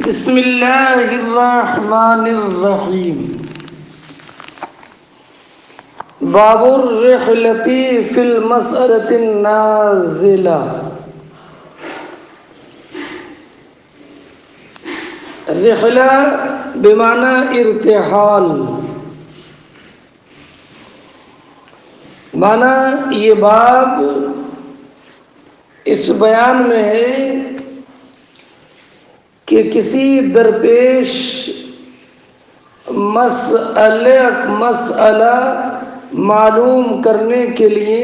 بسم اللہ الرحمن الرحیم باب الرحلة فی المسألة النازلہ۔ رحلہ بمعنی ارتحال، معنی یہ باب اس بیان میں ہے کہ کسی درپیش مسئلہ معلوم کرنے کے لیے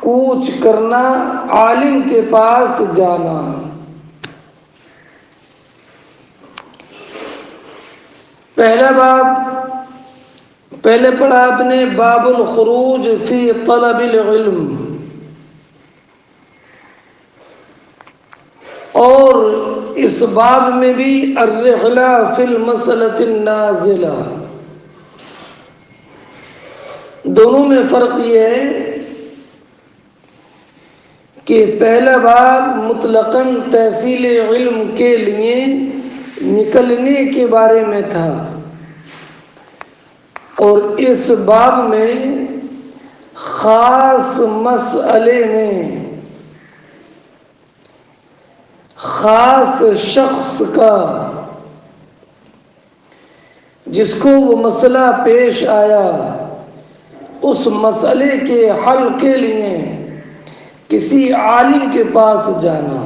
کوچ کرنا، عالم کے پاس جانا۔ پہلے پڑھا آپ نے باب الخروج فی طلب العلم، اور اس باب میں بھی الرحلہ فی المسألة النازلہ۔ دونوں میں فرق یہ ہے کہ پہلا باب مطلقاً تحصیل علم کے لیے نکلنے کے بارے میں تھا، اور اس باب میں خاص مسئلے میں خاص شخص کا جس کو وہ مسئلہ پیش آیا، اس مسئلے کے حل کے لیے کسی عالم کے پاس جانا۔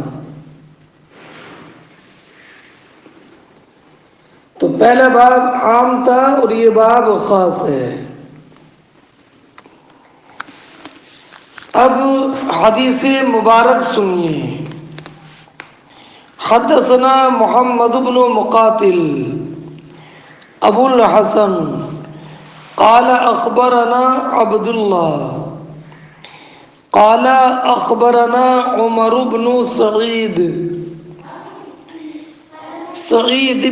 تو پہلا باب عام تھا اور یہ باب خاص ہے۔ اب حدیث مبارک سنیے۔ حدثنا محمد بن مقاتل ابو الحسن قال اخبرنا عبد الله قال اخبرنا عمر بن سعيد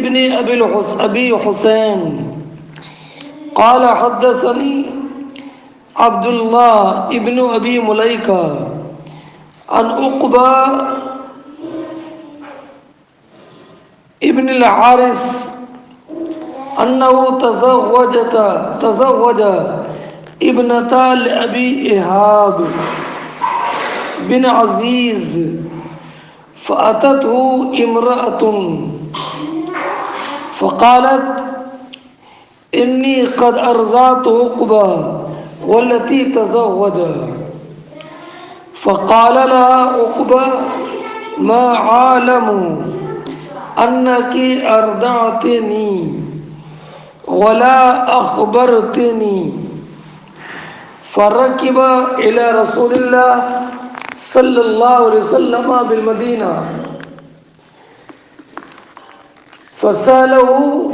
بن ابي حسين قال حدثني عبد الله ابن ابي مليكة عن عقبة ابن الحارث انه تزوج ابنة لأبي إيهاب بن عزيز، فأتته امرأة فقالت إني قد أرضعت عقبة والتي تزوج، فقال لها عقبة ما عالم أنك أرضعتني ولا أخبرتني، فركب إلى رسول الله صلى الله عليه وسلم بالمدينة فسأله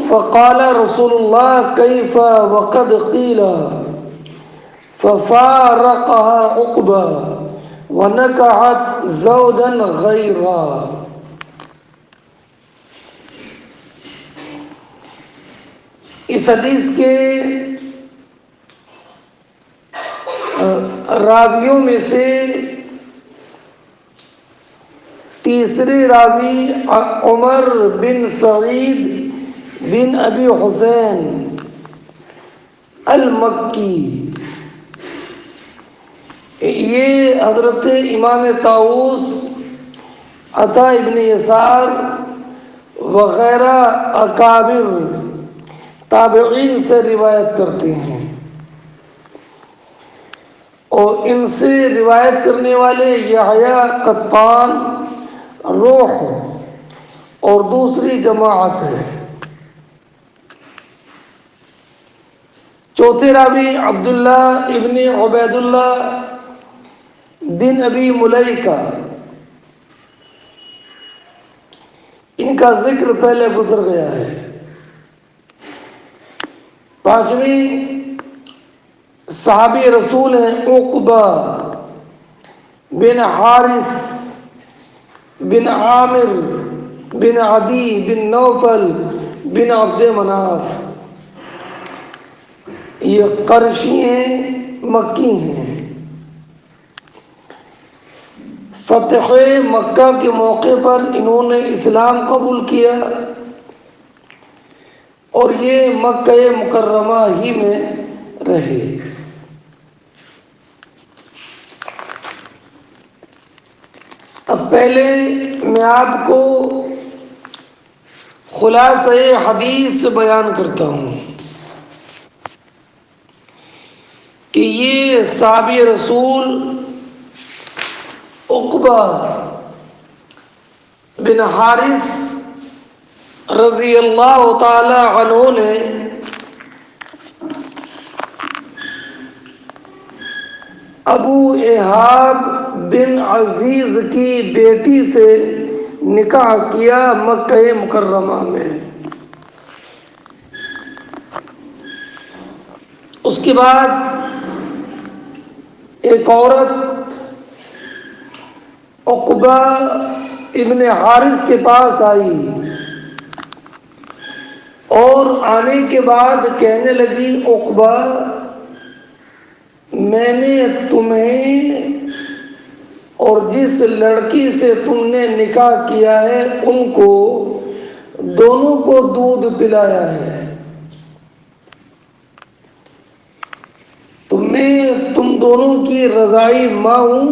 فقال رسول الله كيف وقد قيل، ففارقها عقبة ونكحت زوجا غيرها۔ اس حدیث کے راویوں میں سے تیسرے راوی عمر بن سعید بن ابی حسین المکی، یہ حضرت امام طاؤس، عطا ابن یسار وغیرہ اکابر تابعین سے روایت کرتے ہیں، اور ان سے روایت کرنے والے یحییٰ قطان، روح اور دوسری جماعت ہے۔ چوتھے راوی عبداللہ ابن عبید اللہ بن ابی ملیکہ، ان کا ذکر پہلے گزر گیا ہے۔ پانچویں صحابی رسول ہیں عقبہ بن حارث بن عامر بن عدی بن نوفل بن عبد مناف، یہ قرشی ہیں، مکی ہیں۔ فتح مکہ کے موقع پر انہوں نے اسلام قبول کیا اور یہ مکہ مکرمہ ہی میں رہے۔ اب پہلے میں آپ کو خلاصہ حدیث بیان کرتا ہوں کہ یہ صحابی رسول عقبہ بن حارث رضی اللہ تعالی عنہ نے ابو ایہاب بن عزیز کی بیٹی سے نکاح کیا مکہ مکرمہ میں۔ اس کے بعد ایک عورت عقبہ ابن حارث کے پاس آئی اور آنے کے بعد کہنے لگی، عقبہ میں نے تمہیں اور جس لڑکی سے تم نے نکاح کیا ہے ان کو دونوں کو دودھ پلایا ہے، تو میں تم دونوں کی رضاعی ماں ہوں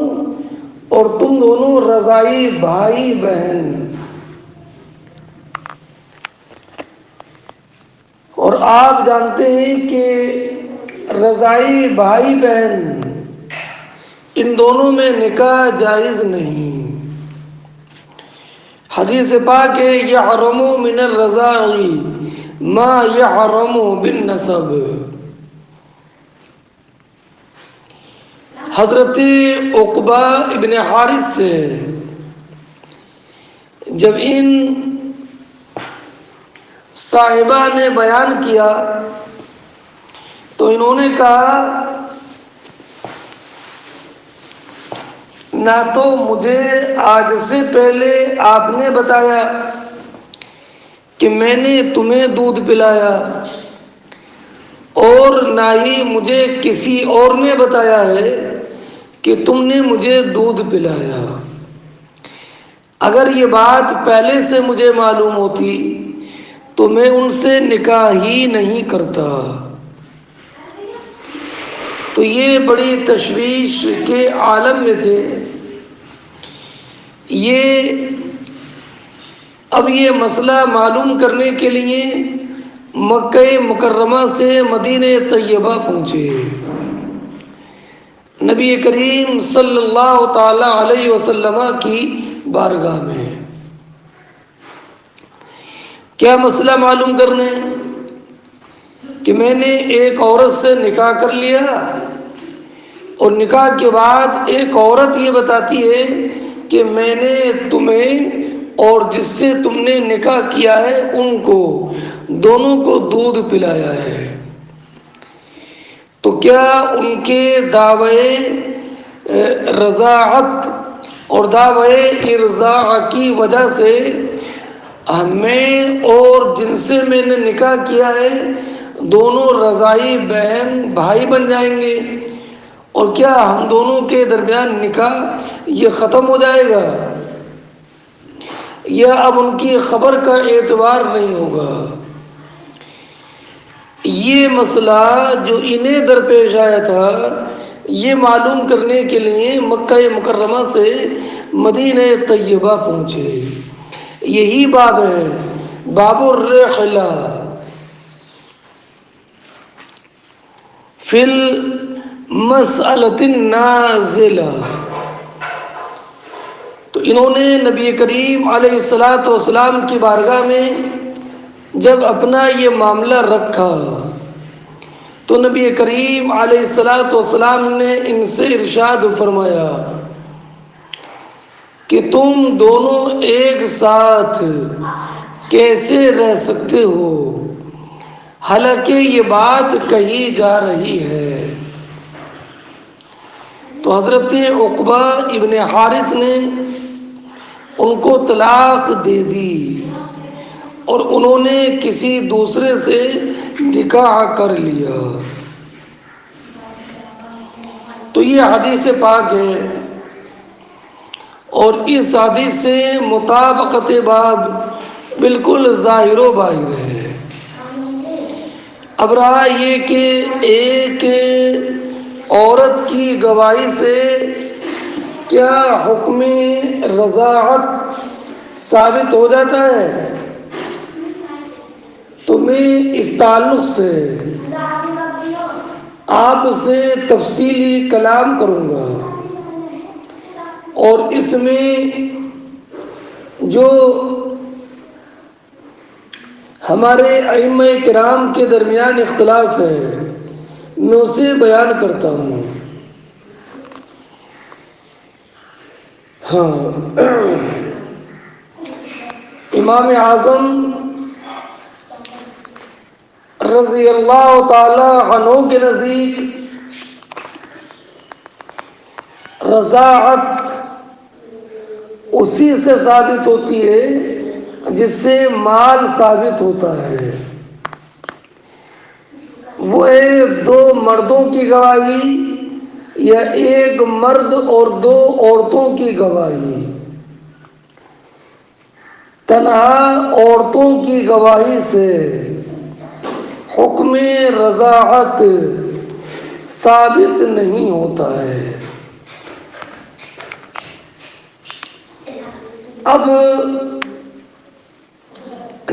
اور تم دونوں رضاعی بھائی بہن۔ اور آپ جانتے ہیں کہ رضاعی بھائی بہن ان دونوں میں نکاح جائز نہیں۔ حدیث پاک ہے، یحرم من الرضاع ما یحرم بالنسب۔ حضرت عقبہ ابن حارث سے جب ان صاحبہ نے بیان کیا تو انہوں نے کہا، نہ تو مجھے آج سے پہلے آپ نے بتایا کہ میں نے تمہیں دودھ پلایا اور نہ ہی مجھے کسی اور نے بتایا ہے کہ تم نے مجھے دودھ پلایا۔ اگر یہ بات پہلے سے مجھے معلوم ہوتی تو میں ان سے نکاح ہی نہیں کرتا۔ تو یہ بڑی تشویش کے عالم میں تھے۔ اب یہ مسئلہ معلوم کرنے کے لیے مکہ مکرمہ سے مدینہ طیبہ پہنچے، نبی کریم صلی اللہ تعالی علیہ وسلم کی بارگاہ میں۔ کیا مسئلہ معلوم کرنے کہ میں نے ایک عورت سے نکاح کر لیا اور نکاح کے بعد ایک عورت یہ بتاتی ہے کہ میں نے تمہیں اور جس سے تم نے نکاح کیا ہے ان کو دونوں کو دودھ پلایا ہے، تو کیا ان کے دعوے رضاعت اور دعوے ارضاع کی وجہ سے ہمیں اور جن سے میں نے نکاح کیا ہے دونوں رضاعی بہن بھائی بن جائیں گے؟ اور کیا ہم دونوں کے درمیان نکاح یہ ختم ہو جائے گا یا اب ان کی خبر کا اعتبار نہیں ہوگا؟ یہ مسئلہ جو انہیں درپیش آیا تھا یہ معلوم کرنے کے لیے مکہ مکرمہ سے مدینہ طیبہ پہنچے۔ یہی باب ہے، باب الرحلہ فی المسألۃ النازلہ۔ تو انہوں نے نبی کریم علیہ الصلاۃ والسلام کی بارگاہ میں جب اپنا یہ معاملہ رکھا تو نبی کریم علیہ الصلاۃ والسلام نے ان سے ارشاد فرمایا کہ تم دونوں ایک ساتھ کیسے رہ سکتے ہو حالانکہ یہ بات کہی جا رہی ہے؟ تو حضرت عقبہ ابن حارث نے ان کو طلاق دے دی اور انہوں نے کسی دوسرے سے نکاح کر لیا۔ تو یہ حدیث پاک ہے اور اس حدیث سے مطابقت باب بالکل ظاہر و باہر ہے۔ اب رہا یہ کہ ایک عورت کی گواہی سے کیا حکم رضاعت ثابت ہو جاتا ہے، تو میں اس تعلق سے آپ سے تفصیلی کلام کروں گا، اور اس میں جو ہمارے ائمہ کرام کے درمیان اختلاف ہے میں اسے بیان کرتا ہوں۔ ہاں، امام اعظم رضی اللہ تعالی عنہ کے نزدیک رضاعت اسی سے ثابت ہوتی ہے جس سے مال ثابت ہوتا ہے، وہ ہے دو مردوں کی گواہی یا ایک مرد اور دو عورتوں کی گواہی۔ تنہا عورتوں کی گواہی سے حکم رضاعت ثابت نہیں ہوتا ہے۔ اب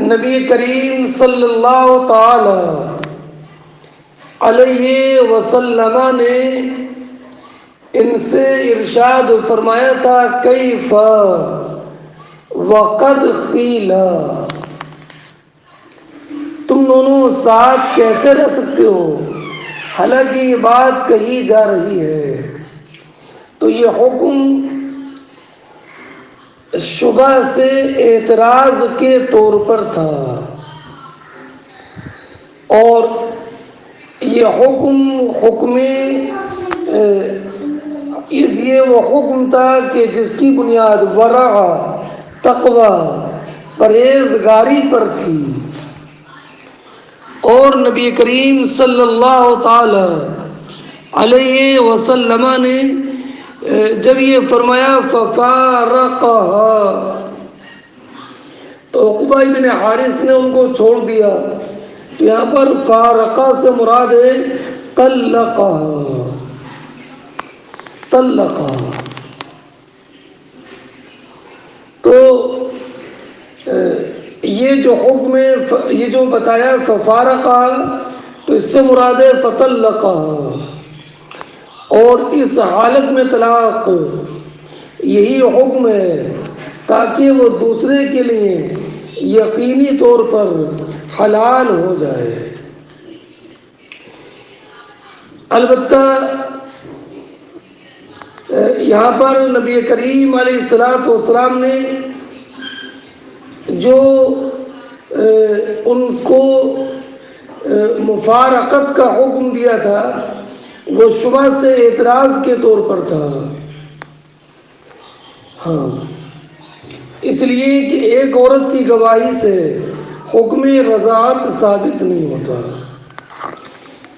نبی کریم صلی اللہ تعالی علیہ وسلم نے ان سے ارشاد فرمایا تھا، کیف وقد قیل، تم دونوں ساتھ کیسے رہ سکتے ہو حالانکہ یہ بات کہی جا رہی ہے۔ تو یہ حکم شبہ سے اعتراض کے طور پر تھا، اور یہ وہ حکم تھا کہ جس کی بنیاد ورع، تقوی، پرہیزگاری پر تھی، اور نبی کریم صلی اللہ تعالی علیہ وسلم نے جب یہ فرمایا ففارقها، تو عقبہ بن حارث نے ان کو چھوڑ دیا، تو یہاں پر فارقہ سے مراد ہے طلقها۔ تو یہ جو حکم ہے، یہ جو بتایا ففارقها، تو اس سے مراد ہے فطلقها، اور اس حالت میں طلاق یہی حکم ہے تاکہ وہ دوسرے کے لیے یقینی طور پر حلال ہو جائے۔ البتہ یہاں پر نبی کریم علیہ الصلاۃ والسلام نے جو ان کو مفارقت کا حکم دیا تھا وہ شبہ سے اعتراض کے طور پر تھا۔ ہاں، اس لیے کہ ایک عورت کی گواہی سے حکم رضاعت ثابت نہیں ہوتا،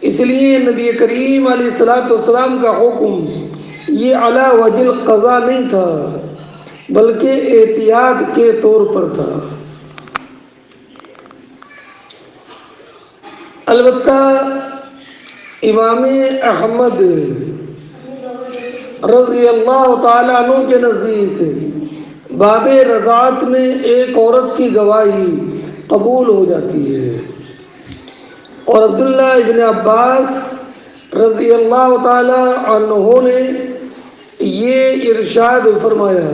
اس لیے نبی کریم علیہ الصلاۃ والسلام کا حکم یہ علی وجہ القضاء نہیں تھا بلکہ احتیاط کے طور پر تھا۔ البتہ امام احمد رضی اللہ تعالیٰ عنہ کے نزدیک باب رضاعت میں ایک عورت کی گواہی قبول ہو جاتی ہے، اور عبداللہ ابن عباس رضی اللہ تعالیٰ عنہ نے یہ ارشاد فرمایا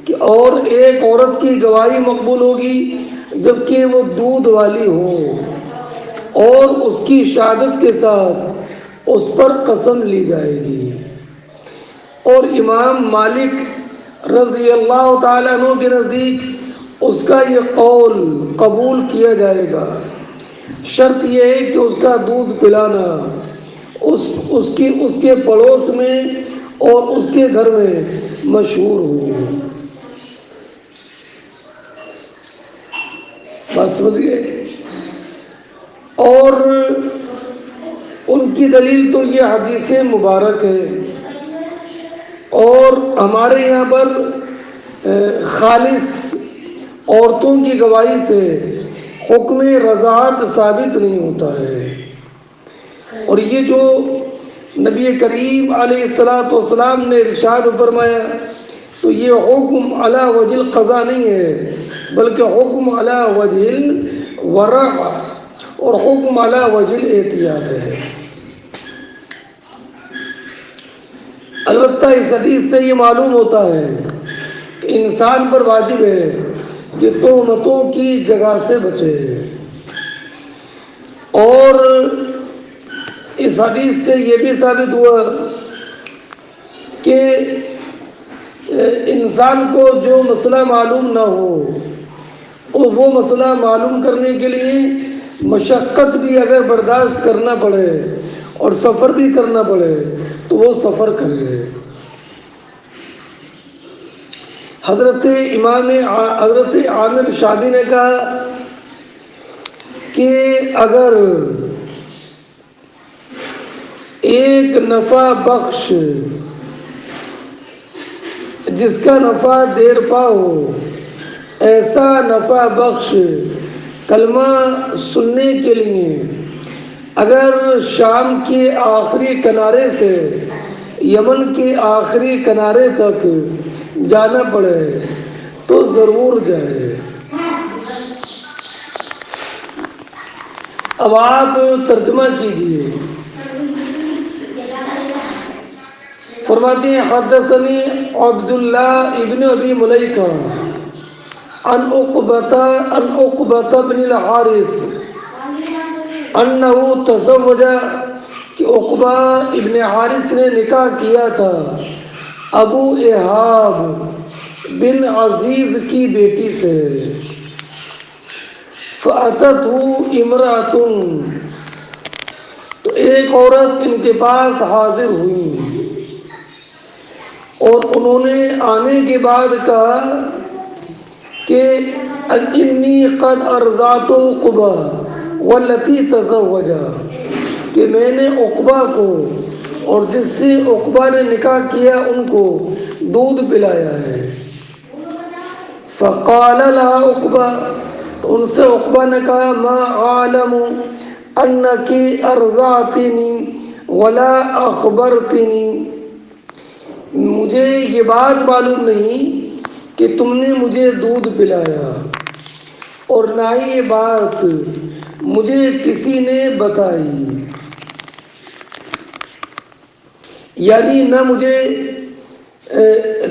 کہ اور ایک عورت کی گواہی مقبول ہوگی جبکہ وہ دودھ والی ہو، اور اس کی شہادت کے ساتھ اس پر قسم لی جائے گی، اور امام مالک رضی اللہ تعالیٰ عنہ کے نزدیک اس کا یہ قول قبول کیا جائے گا، شرط یہ ہے کہ اس کا دودھ پلانا اس کے پڑوس میں اور اس کے گھر میں مشہور ہو۔ بات سمجھ گئے؟ اور ان کی دلیل تو یہ حدیث مبارک ہے، اور اور ہمارے یہاں پر خالص عورتوں کی گواہی سے حکم رضاعت ثابت نہیں ہوتا ہے۔ اور یہ جو نبی کریم علیہ الصلاۃ والسلام نے ارشاد فرمایا تو یہ حکم علی وجہ القضاء نہیں ہے، بلکہ حکم علی وجہ الورع اور حکم علی وجہ الاحتیاط ہے۔ البتہ اس حدیث سے یہ معلوم ہوتا ہے کہ انسان پر واجب ہے کہ تہمتوں کی جگہ سے بچے، اور اس حدیث سے یہ بھی ثابت ہوا کہ انسان کو جو مسئلہ معلوم نہ ہو اور وہ مسئلہ معلوم کرنے کے لیے مشقت بھی اگر برداشت کرنا پڑے اور سفر بھی کرنا پڑے تو وہ سفر کرے۔ حضرت عامر شامی نے کہا کہ اگر ایک نفع بخش جس کا نفع دیر پا ہو، ایسا نفع بخش کلمہ سننے کے لیے اگر شام کے آخری کنارے سے یمن کے آخری کنارے تک جانا پڑے تو ضرور جائے۔ اب آپ ترجمہ کیجئے۔ فرماتے ہیں حدثنی عبداللہ ابن ابی ملیکہ عن عقبۃ بن الحارث انہو تزوج کہ عقبہ ابن حارث نے نکاح کیا تھا ابو احاب بن عزیز کی بیٹی سے، فَأَتَتْهُ امرأة تو ایک عورت ان کے پاس حاضر ہوئی اور انہوں نے آنے کے بعد کہا کہ انی قد ارضعت عقبہ والتي تزوج، کہ میں نے عقبہ کو اور جس سے عقبہ نے نکاح کیا ان کو دودھ پلایا ہے۔ فقال لها عقبہ تو ان سے عقبہ نے کہا ما عالم انکی ارضعتنی ولا اخبرتنی، مجھے یہ بات معلوم نہیں کہ تم نے مجھے دودھ پلایا اور نہ ہی یہ بات مجھے کسی نے بتائی، یعنی نہ مجھے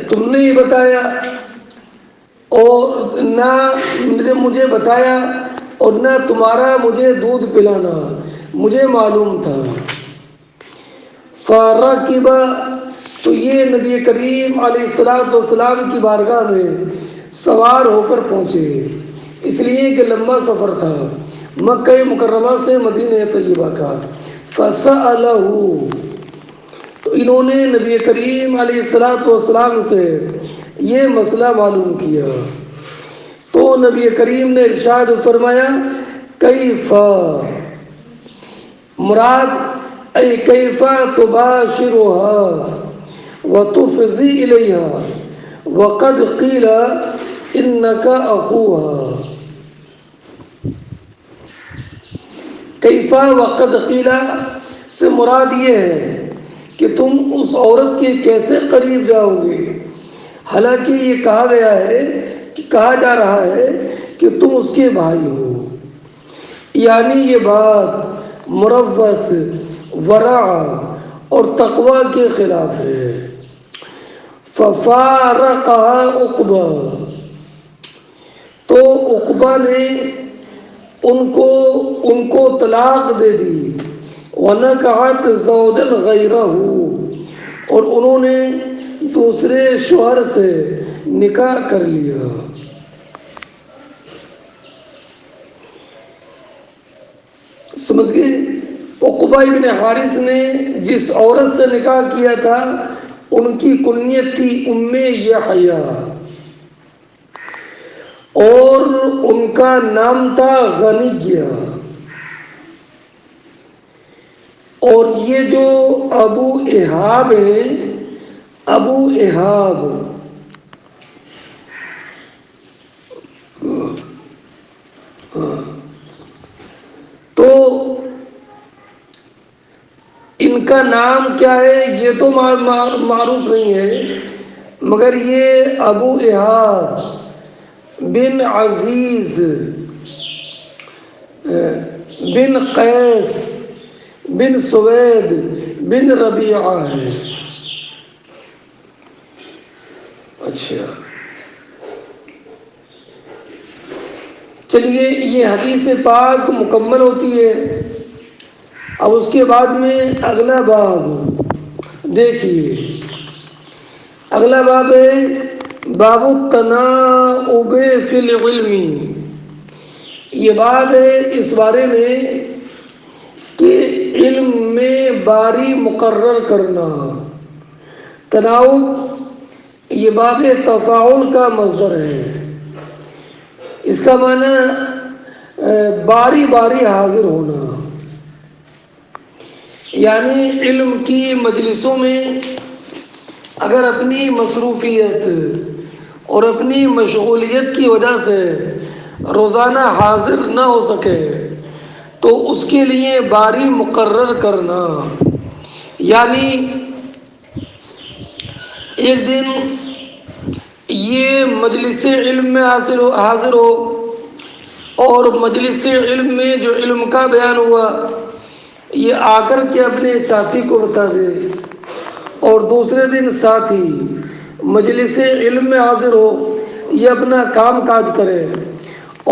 تم نے یہ بتایا اور نہ مجھے بتایا اور نہ تمہارا مجھے دودھ پلانا مجھے معلوم تھا۔ فَرَكِبَ تو یہ نبی کریم علیہ الصلاۃ والسلام کی بارگاہ میں سوار ہو کر پہنچے، اس لیے کہ لمبا سفر تھا مکہ مکرمہ سے مدینہ طیبہ کا۔ فَسَأَلَهُ تو انہوں نے نبی کریم علیہ الصلاۃ والسلام سے یہ مسئلہ معلوم کیا تو نبی کریم نے ارشاد فرمایا کیف، مراد ای کیف تباشرها وتفضی الیہا وقد قیل انک اخوها، کیف وقد قیل سے مراد یہ ہے کہ تم اس عورت کے کیسے قریب جاؤ گے، حالانکہ یہ کہا گیا ہے کہ کہا جا رہا ہے کہ تم اس کے بھائی ہو، یعنی یہ بات مروت ورع اور تقوی کے خلاف ہے۔ ففارقها عقبہ تو عقبہ نے ان کو طلاق دے دی، وَنَكَحَتْ زَوْجًا غَيْرَهُ اور انہوں نے دوسرے شوہر سے نکاح کر لیا۔ سمجھ گئے؟ عقبہ ابن حارث نے جس عورت سے نکاح کیا تھا ان کی کنیت تھی ام یحییٰ اور ان کا نام تھا غنیہ، اور یہ جو ابو احاب ہیں ابو احاب، تو ان کا نام کیا ہے یہ تو معروف نہیں ہے، مگر یہ ابو احاب بن عزیز بن قیس بن سوید بن ربیعہ ہے۔ اچھا چلیے، یہ حدیث پاک مکمل ہوتی ہے۔ اب اس کے بعد میں اگلا باب دیکھیے، اگلا باب ہے باب التناؤب فی العلم۔ یہ باب ہے اس بارے میں کہ علم میں باری مقرر کرنا۔ تناؤب یہ باب تفاعل کا مصدر ہے، اس کا معنی باری باری حاضر ہونا، یعنی علم کی مجلسوں میں اگر اپنی مصروفیت اور اپنی مشغولیت کی وجہ سے روزانہ حاضر نہ ہو سکے تو اس کے لیے باری مقرر کرنا، یعنی ایک دن یہ مجلس علم میں حاضر ہو اور مجلس علم میں جو علم کا بیان ہوا یہ آ کر کے اپنے ساتھی کو بتا دے، اور دوسرے دن ساتھی مجلس علم میں حاضر ہو، یہ اپنا کام کاج کرے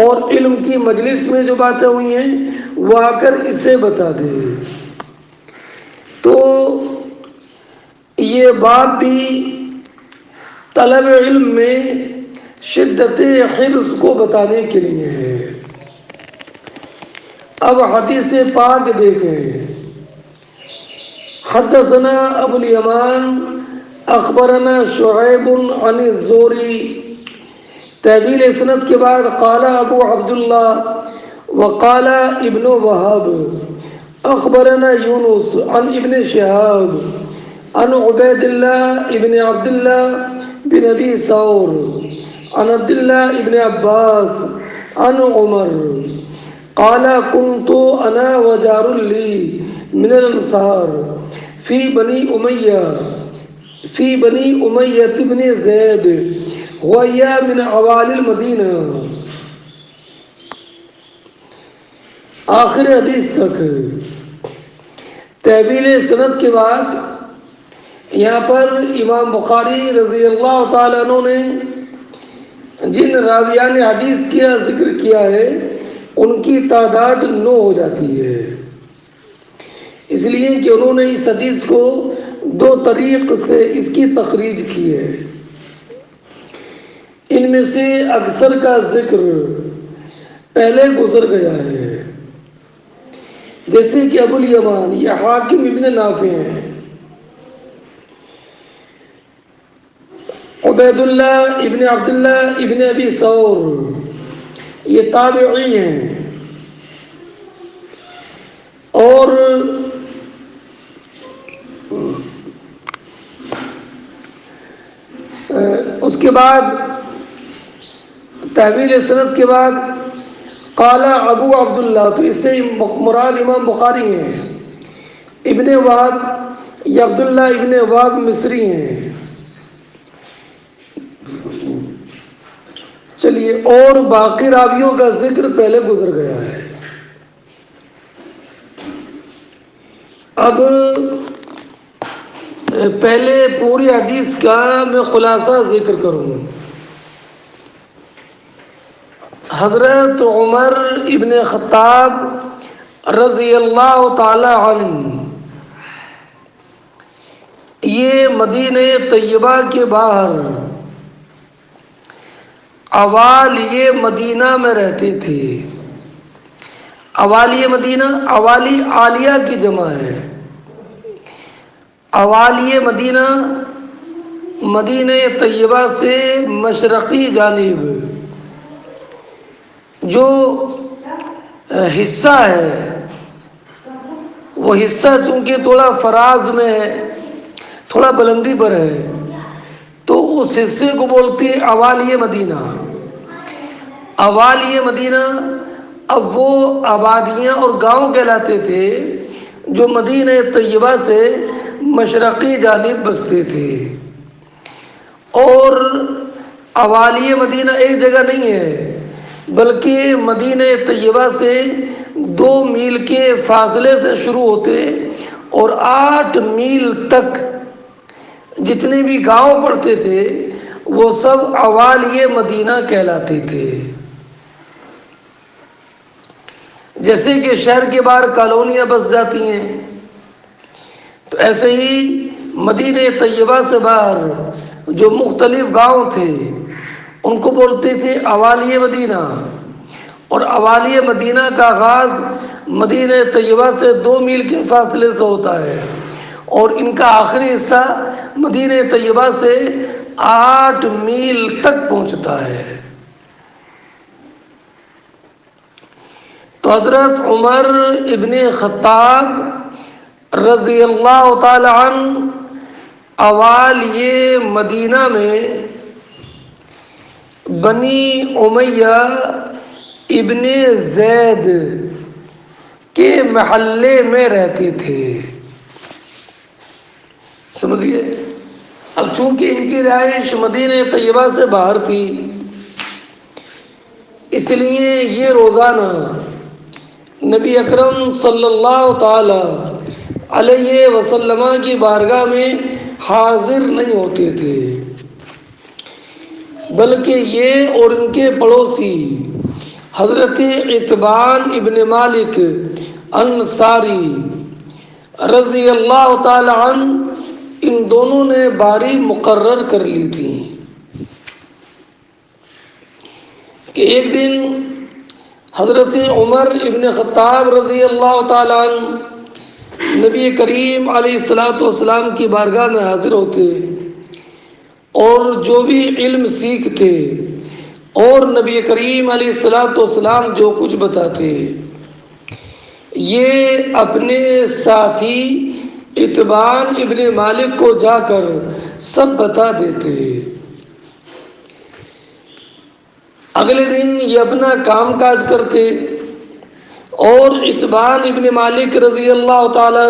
اور علم کی مجلس میں جو باتیں ہوئی ہیں وہ آ کر اسے بتا دے۔ تو یہ باب بھی طلب علم میں شدت حرص کو بتانے کے لیے ہے۔ اب حدیث پاک دیکھیں۔ حدثنا ابو الیمان اخبرنا شعیب عن الزہری، طویل سند کے بعد قال ابو عبداللہ وقال ابن وہب اخبرنا یونس عن ابن شہاب عن عبید اللہ ابن عبداللہ بن ابی ثور عن عبداللہ ابن عباس عن عمر قال كنت انا وجار لي من الانصار في بني امیہ بن زید وهي من اوائل المدینہ۔ آخر حدیث تک طویل سند کے بعد یہاں پر امام بخاری رضی اللہ تعالیٰ عنہ نے جن راویان حدیث کا ذکر کیا ہے ان کی تعداد 9 ہو جاتی ہے، اس لیے کہ انہوں نے اس حدیث کو 2 طریق سے اس کی تخریج کی ہے۔ ان میں سے اکثر کا ذکر پہلے گزر گیا ہے، جیسے کہ ابو الیمان یہ حاکم ابن نافع ہیں، عبید اللہ ابن عبداللہ ابن ابی ثور یہ تابعی ہیں، اور اس کے بعد طویل سند کے بعد قال ابو عبداللہ، تو اس سے مراد امام بخاری ہیں۔ ابن وہب یا عبداللہ ابن وہب مصری ہیں۔ چلیے، اور باقی راویوں کا ذکر پہلے گزر گیا ہے۔ اب پہلے پوری حدیث کا میں خلاصہ ذکر کروں۔ حضرت عمر ابن خطاب رضی اللہ تعالی عنہ یہ مدینہ طیبہ کے باہر اوالی مدینہ میں رہتے تھے۔ اوالی مدینہ، اوالی عالیہ کی جمع ہے۔ اوالی مدینہ مدینہ طیبہ سے مشرقی جانب جو حصہ ہے، وہ حصہ چونکہ تھوڑا فراز میں ہے، تھوڑا بلندی پر ہے، اس حصے کو بولتے ہیں اوالیہ مدینہ۔ اوالیہ مدینہ اب وہ آبادیاں اور گاؤں کہلاتے تھے جو مدینہ طیبہ سے مشرقی جانب بستے تھے۔ اور اوالیہ مدینہ ایک جگہ نہیں ہے، بلکہ مدینہ طیبہ سے 2 میل کے فاصلے سے شروع ہوتے اور 8 میل تک جتنے بھی گاؤں پڑتے تھے وہ سب اوالیہ مدینہ کہلاتے تھے۔ جیسے کہ شہر کے باہر کالونیاں بس جاتی ہیں، تو ایسے ہی مدینہ طیبہ سے باہر جو مختلف گاؤں تھے ان کو بولتے تھے اوالیہ مدینہ۔ اور اوالیہ مدینہ کا آغاز مدینہ طیبہ سے 2 میل کے فاصلے سے ہوتا ہے، اور ان کا آخری حصہ مدینہ طیبہ سے 8 میل تک پہنچتا ہے۔ تو حضرت عمر ابن خطاب رضی اللہ تعالی عنہ اوالیہ مدینہ میں بنی امیہ ابن زید کے محلے میں رہتے تھے۔ سمجھئے؟ اب چونکہ ان کی رہائش مدینہ طیبہ سے باہر تھی، اس لیے یہ روزانہ نبی اکرم صلی اللہ تعالی علیہ وسلم کی بارگاہ میں حاضر نہیں ہوتے تھے، بلکہ یہ اور ان کے پڑوسی حضرت عتبان ابن مالک انصاری رضی اللہ تعالی عنہ ان دونوں نے باری مقرر کر لی تھی کہ ایک دن حضرت عمر ابن خطاب رضی اللہ تعالیٰ عنہ نبی کریم علیہ السلام کی بارگاہ میں حاضر ہوتے اور جو بھی علم سیکھتے اور نبی کریم علیہ السلام جو کچھ بتاتے یہ اپنے ساتھی عتبان ابن مالک کو جا کر سب بتا دیتے۔ اگلے دن یہ اپنا کام کاج کرتے اور عتبان ابن مالک رضی اللہ تعالیٰ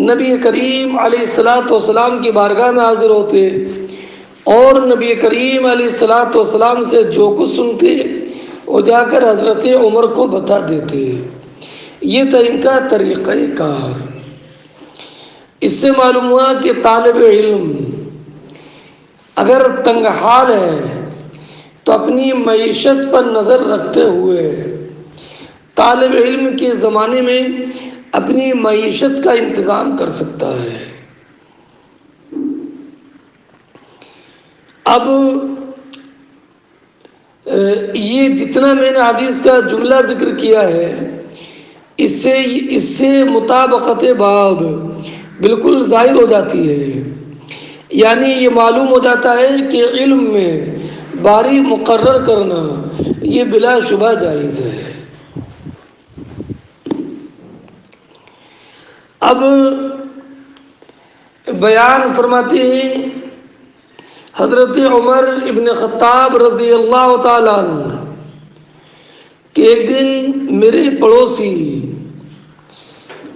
نبی کریم علیہ السلام کی بارگاہ میں حاضر ہوتے اور نبی کریم علیہ السلام سے جو کچھ سنتے وہ جا کر حضرت عمر کو بتا دیتے۔ یہ تھا ان کا طریقہ کار۔ اس سے معلوم ہوا کہ طالب علم اگر تنگ حال ہے تو اپنی معیشت پر نظر رکھتے ہوئے طالب علم کے زمانے میں اپنی معیشت کا انتظام کر سکتا ہے۔ اب یہ جتنا میں نے حدیث کا جملہ ذکر کیا ہے اس سے مطابقت باب بالکل ظاہر ہو جاتی ہے، یعنی یہ معلوم ہو جاتا ہے کہ علم میں باری مقرر کرنا یہ بلا شبہ جائز ہے۔ اب بیان فرماتے ہیں حضرت عمر ابن خطاب رضی اللہ تعالیٰ عنہ کہ ایک دن میرے پڑوسی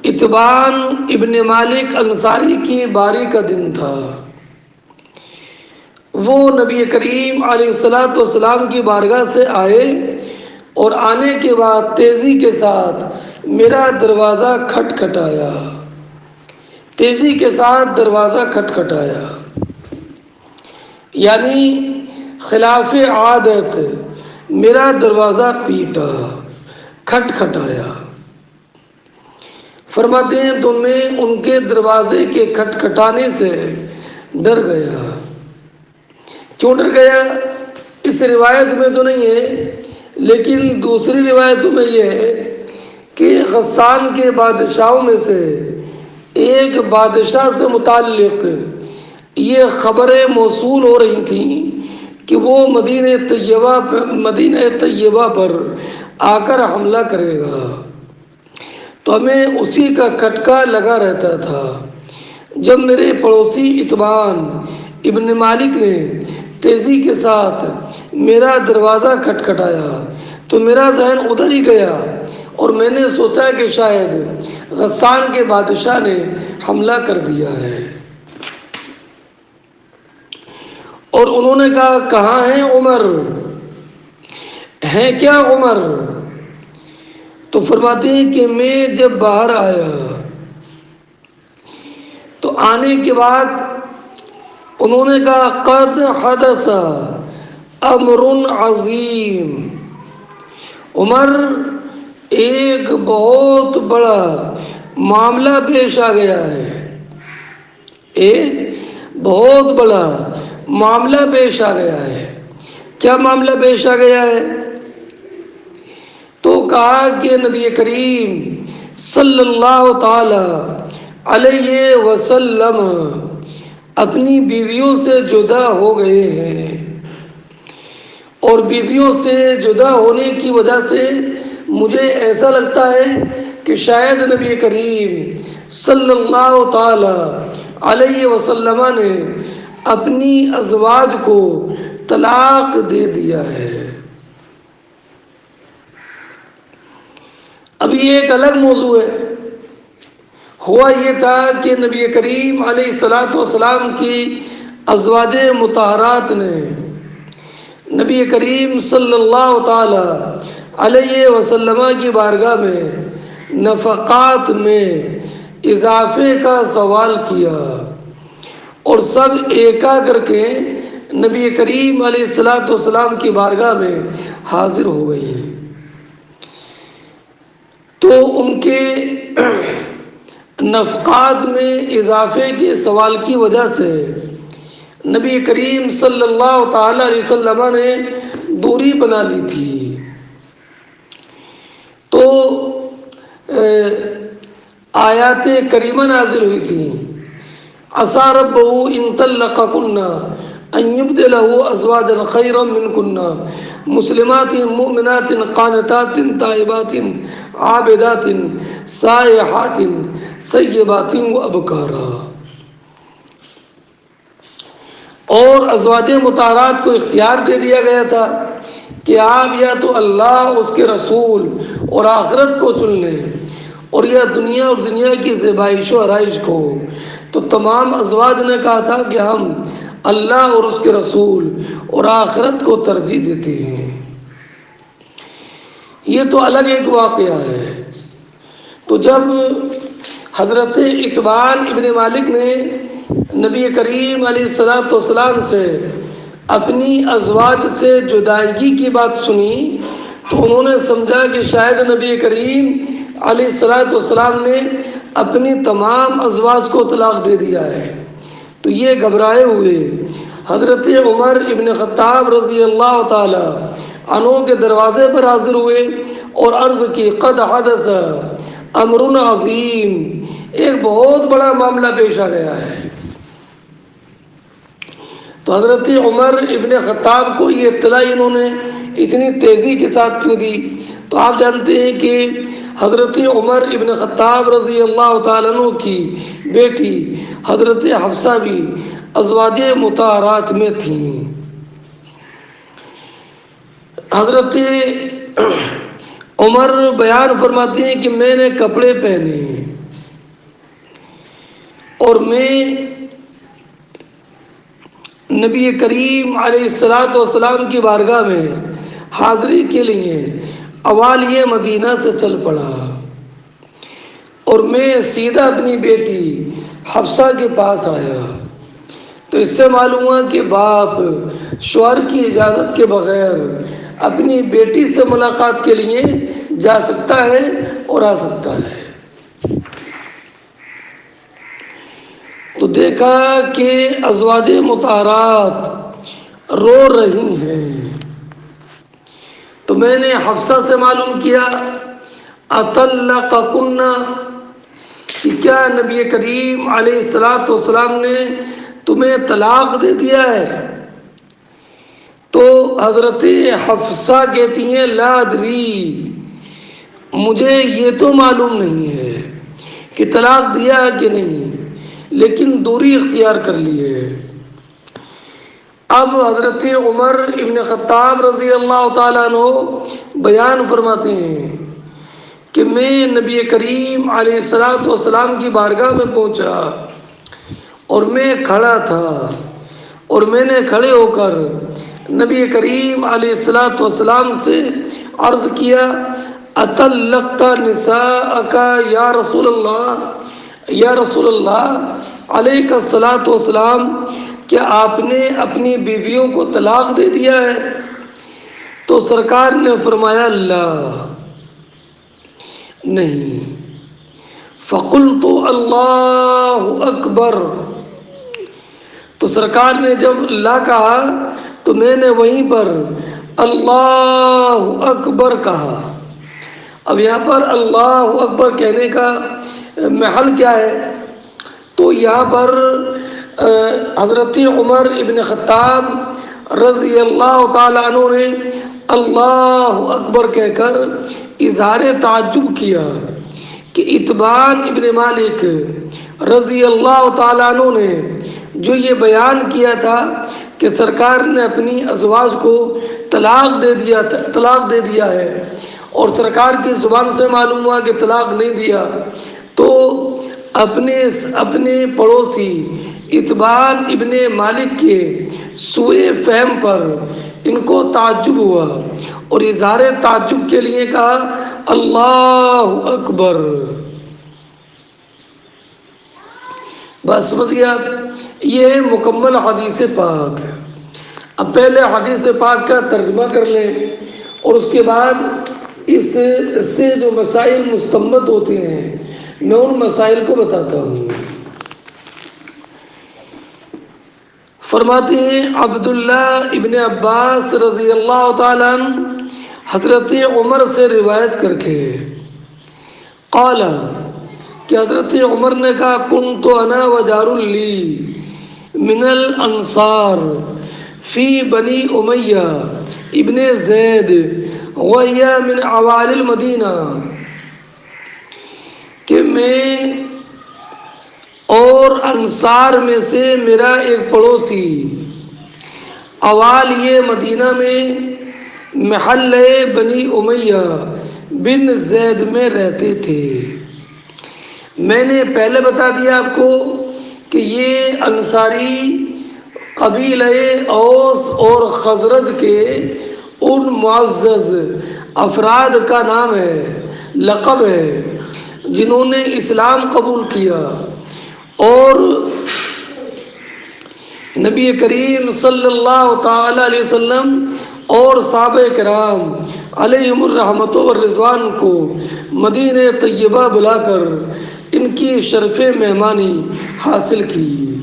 عتبان ابن مالک انصاری کی باری کا دن تھا۔ وہ نبی کریم علیہ السلام کی بارگاہ سے آئے اور آنے کے بعد تیزی کے ساتھ میرا دروازہ کھٹکھٹایا، تیزی کے ساتھ دروازہ کھٹکھٹایا، یعنی خلاف عادت میرا دروازہ پیٹا، کھٹکھٹایا۔ فرماتے ہیں تو میں ان کے دروازے کے کھٹکھٹانے سے ڈر گیا۔ کیوں ڈر گیا اس روایت میں تو نہیں ہے، لیکن دوسری روایتوں میں یہ ہے کہ غسان کے بادشاہوں میں سے ایک بادشاہ سے متعلق یہ خبریں موصول ہو رہی تھیں کہ وہ مدینہ طیبہ پر آ کر حملہ کرے گا، تو ہمیں اسی کا کھٹکا لگا رہتا تھا۔ جب میرے پڑوسی عتبان ابن مالک نے تیزی کے ساتھ میرا دروازہ کھٹکھٹایا تو میرا ذہن ادھر ہی گیا اور میں نے سوچا کہ شاید غسان کے بادشاہ نے حملہ کر دیا ہے۔ اور انہوں نے کہا کہاں ہیں عمر، ہیں کیا عمر؟ تو فرماتے ہیں کہ میں جب باہر آیا تو آنے کے بعد انہوں نے کہا قد حدث امر عظیم، عمر ایک بہت بڑا معاملہ پیش آ گیا ہے، ایک بہت بڑا معاملہ پیش آ گیا ہے۔ کیا معاملہ پیش آ گیا ہے؟ تو کہا کہ نبی کریم صلی اللہ تعالی علیہ وسلم اپنی بیویوں سے جدا ہو گئے ہیں، اور بیویوں سے جدا ہونے کی وجہ سے مجھے ایسا لگتا ہے کہ شاید نبی کریم صلی اللہ تعالی علیہ وسلم نے اپنی ازواج کو طلاق دے دیا ہے۔ اب یہ ایک الگ موضوع ہے۔ ہوا یہ تھا کہ نبی کریم علیہ الصلاۃ والسلام کی ازواج مطہرات نے نبی کریم صلی اللہ تعالی علیہ وسلم کی بارگاہ میں نفقات میں اضافے کا سوال کیا، اور سب ایکا کر کے نبی کریم علیہ الصلاۃ والسلام کی بارگاہ میں حاضر ہو گئی۔ تو ان کے نفقات میں اضافے کے سوال کی وجہ سے نبی کریم صلی اللہ تعالی علیہ وسلم نے دوری بنا لی تھی۔ تو آیات کریمہ نازل ہوئی تھیں، عسیٰ ربہ ان طلقکن ان یبدلہ ازواجا خیرا منکن مسلمات مؤمنات قانتات تائبات عابدات سائحات ثیبات وابکارا۔ اور ازواج مطہرات کو اختیار دے دیا گیا تھا کہ آپ یا تو اللہ، اس کے رسول اور آخرت کو چن لیں، اور یا دنیا اور دنیا کی زیبائش و آرائش کو۔ تو تمام ازواج نے کہا تھا کہ ہم اللہ اور اس کے رسول اور آخرت کو ترجیح دیتے ہیں۔ یہ تو الگ ایک واقعہ ہے۔ تو جب حضرت اقبال ابن مالک نے نبی کریم علیہ الصلاۃ والسلام سے اپنی ازواج سے جدائیگی کی بات سنی تو انہوں نے سمجھا کہ شاید نبی کریم علیہ الصلاۃ والسلام نے اپنی تمام ازواج کو طلاق دے دیا ہے۔ تو یہ گھبرائے ہوئے حضرت عمر ابن خطاب رضی اللہ تعالی عنہ کے دروازے پر حاضر ہوئے اور عرض کی قد حدث امر عظیم، ایک بہت بڑا معاملہ پیش آ گیا ہے۔ تو حضرت عمر ابن خطاب کو یہ اطلاع انہوں نے اتنی تیزی کے ساتھ کیوں دی؟ تو آپ جانتے ہیں کہ حضرت عمر ابن خطاب رضی اللہ تعالیٰ عنہ کی بیٹی حضرت حفصہ بھی ازواج مطہرات میں تھیں۔ حضرت عمر بیان فرماتے ہیں کہ میں نے کپڑے پہنے اور میں نبی کریم علیہ الصلاۃ والسلام کی بارگاہ میں حاضری کے لیے اوالیہ مدینہ سے چل پڑا، اور میں سیدھا اپنی بیٹی حفصہ کے پاس آیا۔ تو اس سے معلوم ہوا کہ باپ شوہر کی اجازت کے بغیر اپنی بیٹی سے ملاقات کے لیے جا سکتا ہے اور آ سکتا ہے۔ تو دیکھا کہ ازواج مطہرات رو رہی ہیں، تو میں نے حفصہ سے معلوم کیا اطلقکن، کہ کیا نبی کریم علیہ الصلاۃ والسلام نے تمہیں طلاق دے دیا ہے؟ تو حضرت حفصہ کہتی ہیں لا ادری، مجھے یہ تو معلوم نہیں ہے کہ طلاق دیا ہے کہ نہیں، لیکن دوری اختیار کر لی ہے۔ اب حضرت عمر ابن خطاب رضی اللہ تعالیٰ عنہ بیان فرماتے ہیں کہ میں نبی کریم علیہ الصلوۃ والسلام کی بارگاہ میں پہنچا اور میں کھڑا تھا، اور میں نے کھڑے ہو کر نبی کریم علیہ الصلوۃ والسلام سے عرض کیا اطلقت نساءک یا رسول اللہ، یا رسول اللہ علیہ الصلوۃ والسلام، کیا آپ نے اپنی بیویوں کو طلاق دے دیا ہے؟ تو سرکار نے فرمایا لا، نہیں۔ فقلت اللہ اکبر، تو سرکار نے جب لا کہا تو میں نے وہیں پر اللہ اکبر کہا۔ اب یہاں پر اللہ اکبر کہنے کا محل کیا ہے؟ تو یہاں پر حضرت عمر ابن خطاب رضی اللہ تعالیٰ عنہ نے اللہ اکبر کہہ کر اظہار تعجب کیا کہ اتبان ابن مالک رضی اللہ تعالیٰ عنہ نے جو یہ بیان کیا تھا کہ سرکار نے اپنی ازواج کو طلاق دے دیا ہے، اور سرکار کی زبان سے معلوم ہوا کہ طلاق نہیں دیا، تو اپنے پڑوسی اتبان ابن مالک کے سوء فہم پر ان کو تعجب ہوا اور اظہار تعجب کے لیے کہا اللہ اکبر۔ بس سمجھ گیا؟ یہ مکمل حدیث پاک ہے۔ اب پہلے حدیث پاک کا ترجمہ کر لیں اور اس کے بعد اس سے جو مسائل مستنبط ہوتے ہیں میں ان مسائل کو بتاتا ہوں۔ فرماتے ہیں عبداللہ ابن عباس رضی اللہ تعالیٰ عنہ حضرت عمر سے روایت کر کے قال کہ حضرت عمر نے کہا کنت انا وجار لی من الانصار فی بنی امیہ ابن زید وہی من عوال المدینہ، کہ میں اور انصار میں سے میرا ایک پڑوسی اوالیہ مدینہ میں محل بنی امیہ بن زید میں رہتے تھے۔ میں نے پہلے بتا دیا آپ کو کہ یہ انصاری قبیلہ اوس اور خزرج کے ان معزز افراد کا نام ہے، لقب ہے، جنہوں نے اسلام قبول کیا اور نبی کریم صلی اللہ تعالی علیہ وسلم اور صحابہ کرام علیہم الرحمت والرضوان کو مدینہ طیبہ بلا کر ان کی شرف مہمانی حاصل کی،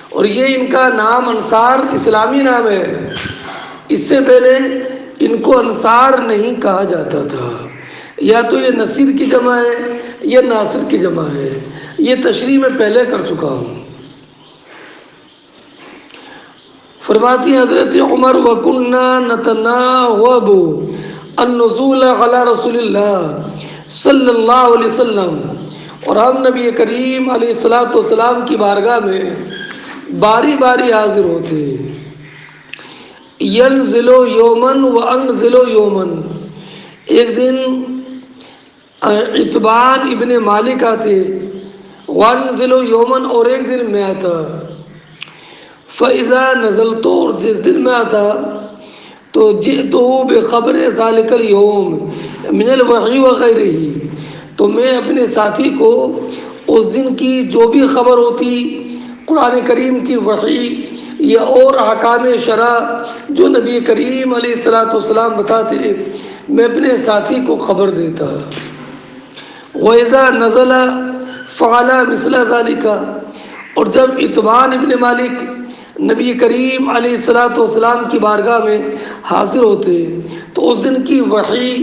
اور یہ ان کا نام انصار اسلامی نام ہے۔ اس سے پہلے ان کو انصار نہیں کہا جاتا تھا، یا تو یہ نصیر کی جمع ہے یا ناصر کی جمع ہے، یہ تشریح میں پہلے کر چکا ہوں۔ فرماتی حضرت عمر وَكُنَّا نَتَنَاوَبُ النُّزُولَ عَلَى رسول اللہ صلی اللہ علیہ وسلم، اور ہم نبی کریم علیہ الصلوۃ والسلام کی بارگاہ میں باری باری حاضر ہوتے، ينزل یومن وانزل یومن، ایک دن اتبان ابن مالک آتے، وانزل یومن، اور ایک دن میں آتا، فَإِذَا نَزَلْتُ، اور جس دن میں آتا تو جئتُهُ بِخَبْرِ ذَلِكَ الْيَوْمِ مِنَ الْوَحْيِ وَغَيْرِهِ، تو میں اپنے ساتھی کو اس دن کی جو بھی خبر ہوتی قرآن کریم کی وحی یا اور احکام شرع جو نبی کریم علیہ الصلوۃ والسلام بتاتے، میں اپنے ساتھی کو خبر دیتا۔ وَإِذَا نَزَلَ فَعَلَ مِثْلَ ذَلِكَ، اور جب اتبان ابن مالک نبی کریم علیہ الصلوۃ والسلام کی بارگاہ میں حاضر ہوتے تو اس دن کی وحی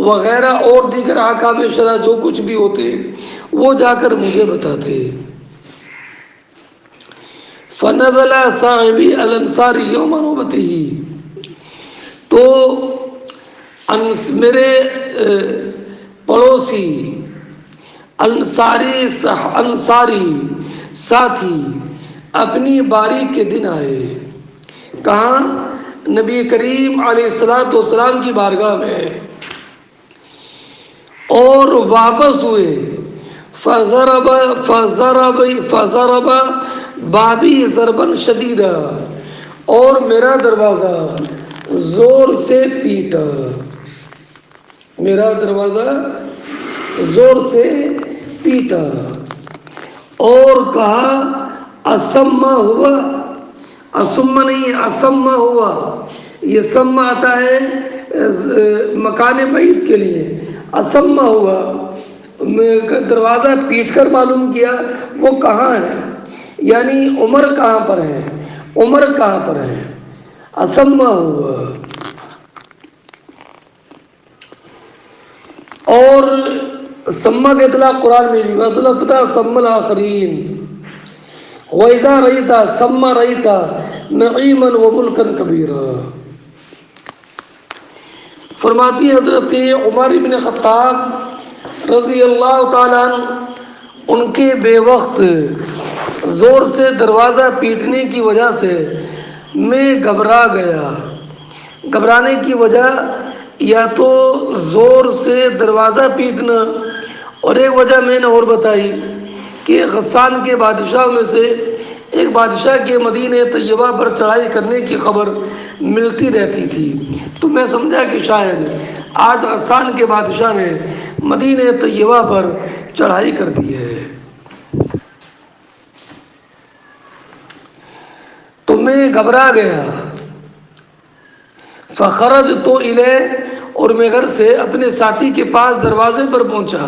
وغیرہ اور دیگر احکام شرع جو کچھ بھی ہوتے وہ جا کر مجھے بتاتے۔ فنزل صاحبی الانصاری یوم نوبتہ، تو میرے پڑوسی انصاری ساتھی اپنی باری کے دن آئے، کہاں؟ نبی کریم علیہ الصلوۃ والسلام کی بارگاہ میں، اور واپس ہوئے۔ فضرب بابی ضربا شدیدا، اور میرا دروازہ زور سے پیٹا، میرا دروازہ زور سے پیٹا، اور کہا اسما ہوا، اسما نہیں اسما ہوا، یہ سما آتا ہے مکان بعید کے لیے، اسما ہوا، دروازہ پیٹ کر معلوم کیا وہ کہاں ہے، یعنی عمر کہاں پر ہے، عمر کہاں پر ہے، اسما ہوا۔ اور سما کا اطلاق قرآن میں بھی، وَأَزْلَفْنَا ثَمَّ الْآخَرِينَ وَإِذَا رَأَيْتَ ثَمَّ رَأَيْتَ نَعِيمًا وَمُلْكًا كَبِيرًا۔ فرماتی حضرت عمر بن خطاب رضی اللہ تعالیٰ عنہ، ان کے بے وقت زور سے دروازہ پیٹنے کی وجہ سے میں گھبرا گیا۔ گھبرانے کی وجہ یا تو زور سے دروازہ پیٹنا، اور ایک وجہ میں نے اور بتائی کہ غسان کے بادشاہوں میں سے ایک بادشاہ کے مدینہ طیبہ پر چڑھائی کرنے کی خبر ملتی رہتی تھی، تو میں سمجھا کہ شاید آج غسان کے بادشاہ نے مدینہ طیبہ پر چڑھائی کر دی ہے۔ تو میں گھبرا گیا، فخرجت الیہ، اور میں گھر سے اپنے ساتھی کے پاس دروازے پر پہنچا،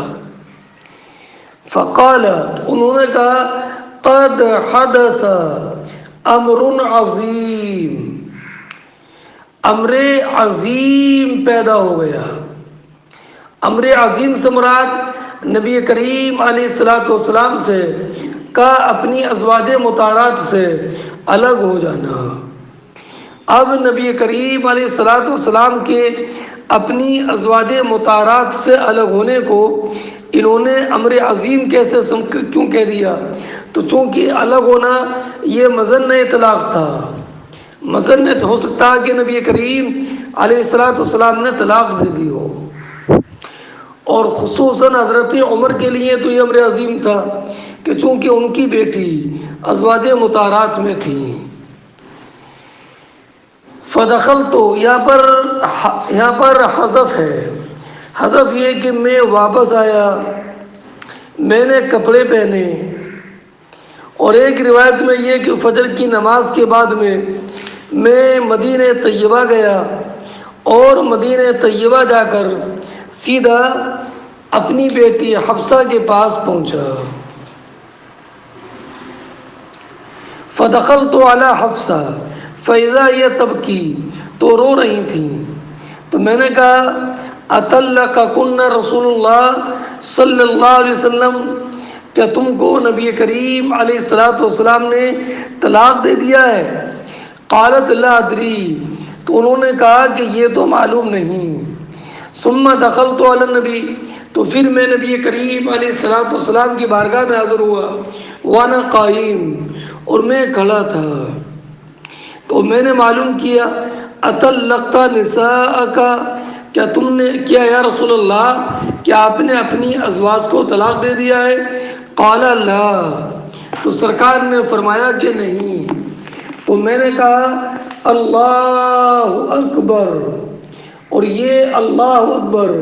فقال، انہوں نے کہا، قد حدث امر عظیم، امر عظیم پیدا ہو گیا۔ امر عظیم سے مراد نبی کریم علیہ الصلوۃ والسلام سے کا اپنی ازواج مطہرات سے الگ ہو جانا۔ اب نبی کریم علیہ الصلوۃ والسلام کے اپنی ازواج مطہرات سے الگ ہونے کو انہوں نے امر عظیم کیسے کیوں کہہ دیا؟ تو چونکہ الگ ہونا یہ مظنہ طلاق تھا، مظنہ ہو سکتا کہ نبی کریم علیہ الصلوۃ والسلام نے طلاق دے دی ہو، اور خصوصاً حضرت عمر کے لیے تو یہ امر عظیم تھا کہ چونکہ ان کی بیٹی ازواج مطہرات میں تھیں۔ فدخلت، یہاں پر حذف ہے، حذف یہ کہ میں واپس آیا، میں نے کپڑے پہنے، اور ایک روایت میں یہ کہ فجر کی نماز کے بعد میں مدینہ طیبہ گیا، اور مدینہ طیبہ جا کر سیدھا اپنی بیٹی حفصہ کے پاس پہنچا۔ فدخلت علی حفصہ فاذا ہی تبکی، تو رو رہی تھیں، تو میں نے کہا، اطلقکن رسول اللہ صلی اللہ علیہ وسلم، کیا تم کو نبی کریم علیہ الصلوۃ والسلام نے طلاق دے دیا ہے؟ قالت لا ادری، تو انہوں نے کہا کہ یہ تو معلوم نہیں۔ ثم دخلت علی النبی، تو پھر میں نبی کریم علیہ الصلوۃ والسلام کی بارگاہ میں حاضر ہوا، وانا قائم، اور میں کھڑا تھا، تو میں نے معلوم کیا، اطلقت نساءک، کیا تم نے کیا یا رسول اللہ، کیا آپ نے اپنی ازواج کو طلاق دے دیا ہے؟ قال لا، تو سرکار نے فرمایا کہ نہیں۔ تو میں نے کہا، اللہ اکبر، اور یہ اللہ اکبر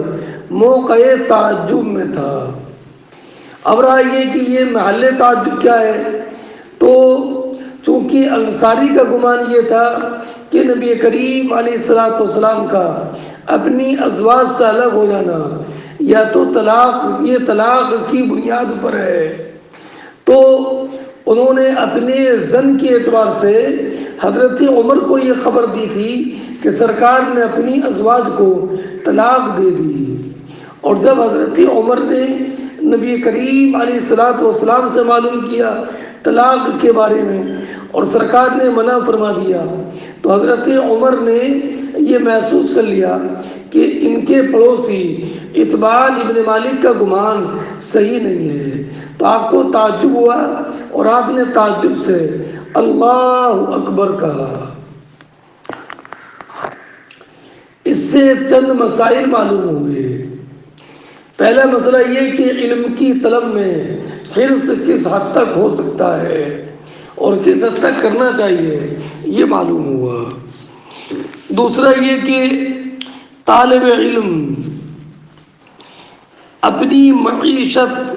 موقع تعجب میں تھا۔ اب رہا یہ کہ یہ محل تعجب کیا ہے، تو چونکہ انصاری کا گمان یہ تھا کہ نبی کریم علیہ الصلوۃ والسلام کا اپنی ازواج سے الگ ہو جانا یا تو یہ طلاق کی بنیاد پر ہے، تو انہوں نے اپنے زن کے اعتبار سے حضرت عمر کو یہ خبر دی تھی کہ سرکار نے اپنی ازواج کو طلاق دے دی، اور جب حضرت عمر نے نبی کریم علیہ الصلوۃ والسلام سے معلوم کیا طلاق کے بارے میں، اور سرکار نے منع فرما دیا، تو حضرت عمر نے یہ محسوس کر لیا کہ ان کے پڑوسی اتبان ابن مالک کا گمان صحیح نہیں ہے، تو آپ کو تعجب ہوا، اور آپ نے تعجب سے اللہ اکبر کہا۔ سے چند مسائل معلوم ہوئے۔ پہلا مسئلہ یہ کہ علم کی طلب میں حرص کس حد تک ہو سکتا ہے اور کس حد تک کرنا چاہیے، یہ معلوم ہوا۔ دوسرا یہ کہ طالب علم اپنی معیشت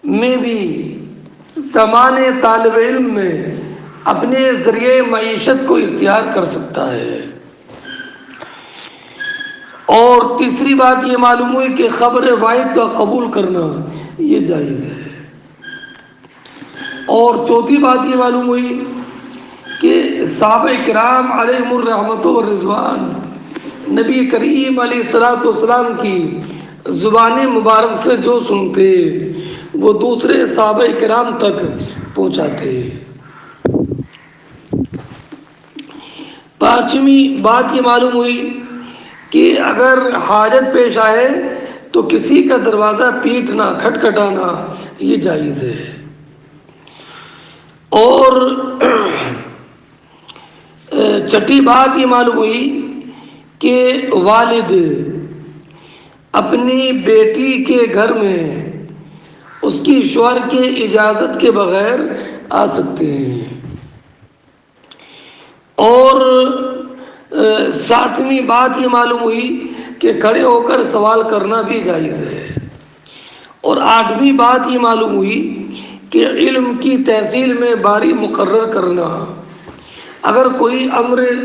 میں بھی زمان طالب علم میں اپنے ذریعے معیشت کو اختیار کر سکتا ہے۔ اور تیسری بات یہ معلوم ہوئی کہ خبر واحد کا قبول کرنا یہ جائز ہے۔ اور چوتھی بات یہ معلوم ہوئی کہ صحابہ کرام علیہم الرحمۃ والرضوان نبی کریم علیہ الصلوۃ والسلام کی زبان مبارک سے جو سنتے وہ دوسرے صحابہ کرام تک پہنچاتے۔ پانچویں بات یہ معلوم ہوئی کہ اگر حاجت پیش آئے تو کسی کا دروازہ پیٹنا، کھٹکھٹانا یہ جائز ہے۔ اور چھٹی بات یہ معلوم ہوئی کہ والد اپنی بیٹی کے گھر میں اس کی شوہر کے اجازت کے بغیر آ سکتے ہیں۔ اور ساتویں بات یہ معلوم ہوئی کہ کھڑے ہو کر سوال کرنا بھی جائز ہے۔ اور آٹھویں بات یہ معلوم ہوئی کہ علم کی تحصیل میں باری مقرر کرنا، اگر کوئی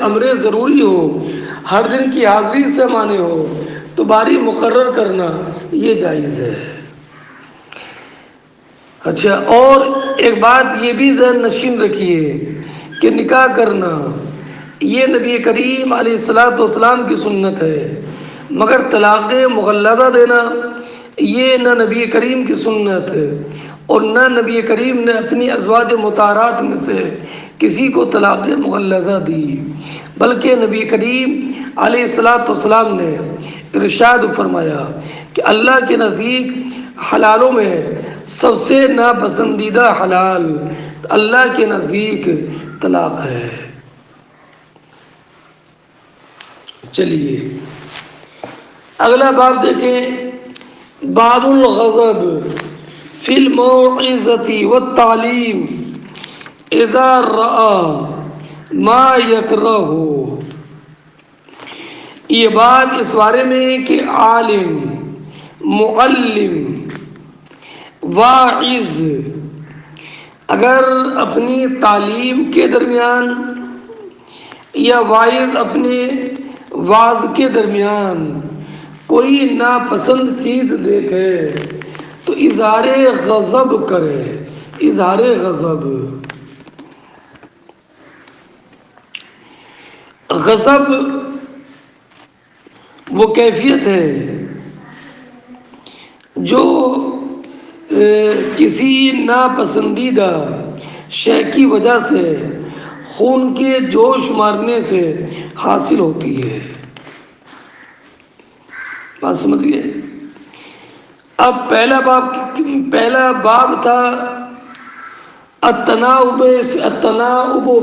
امر ضروری ہو، ہر دن کی حاضری سے مانے ہو تو باری مقرر کرنا یہ جائز ہے۔ اچھا، اور ایک بات یہ بھی ذہن نشین رکھیے کہ نکاح کرنا یہ نبی کریم علیہ الصلوۃ والسلام کی سنت ہے، مگر طلاق مغلظہ دینا یہ نہ نبی کریم کی سنت ہے اور نہ نبی کریم نے اپنی ازواج مطہرات میں سے کسی کو طلاق مغلظہ دی، بلکہ نبی کریم علیہ الصلوۃ والسلام نے ارشاد فرمایا کہ اللہ کے نزدیک حلالوں میں سب سے ناپسندیدہ حلال اللہ کے نزدیک طلاق ہے۔ چلیے اگلا باب دیکھیں، باب الغضب فی الموعظۃ والتعلیم اذا رأى ما یکرہ۔ یہ باب اس بارے میں کہ عالم، معلم، واعظ اگر اپنی تعلیم کے درمیان یا واعظ اپنے واعظ کے درمیان کوئی ناپسند چیز دیکھے تو اظہار غضب کرے۔ اظہار غضب، غضب وہ کیفیت ہے جو کسی ناپسندیدہ شے کی وجہ سے خون کے جوش مارنے سے حاصل ہوتی ہے۔ بات سمجھ گئے؟ اب پہلا باب تھا التناؤب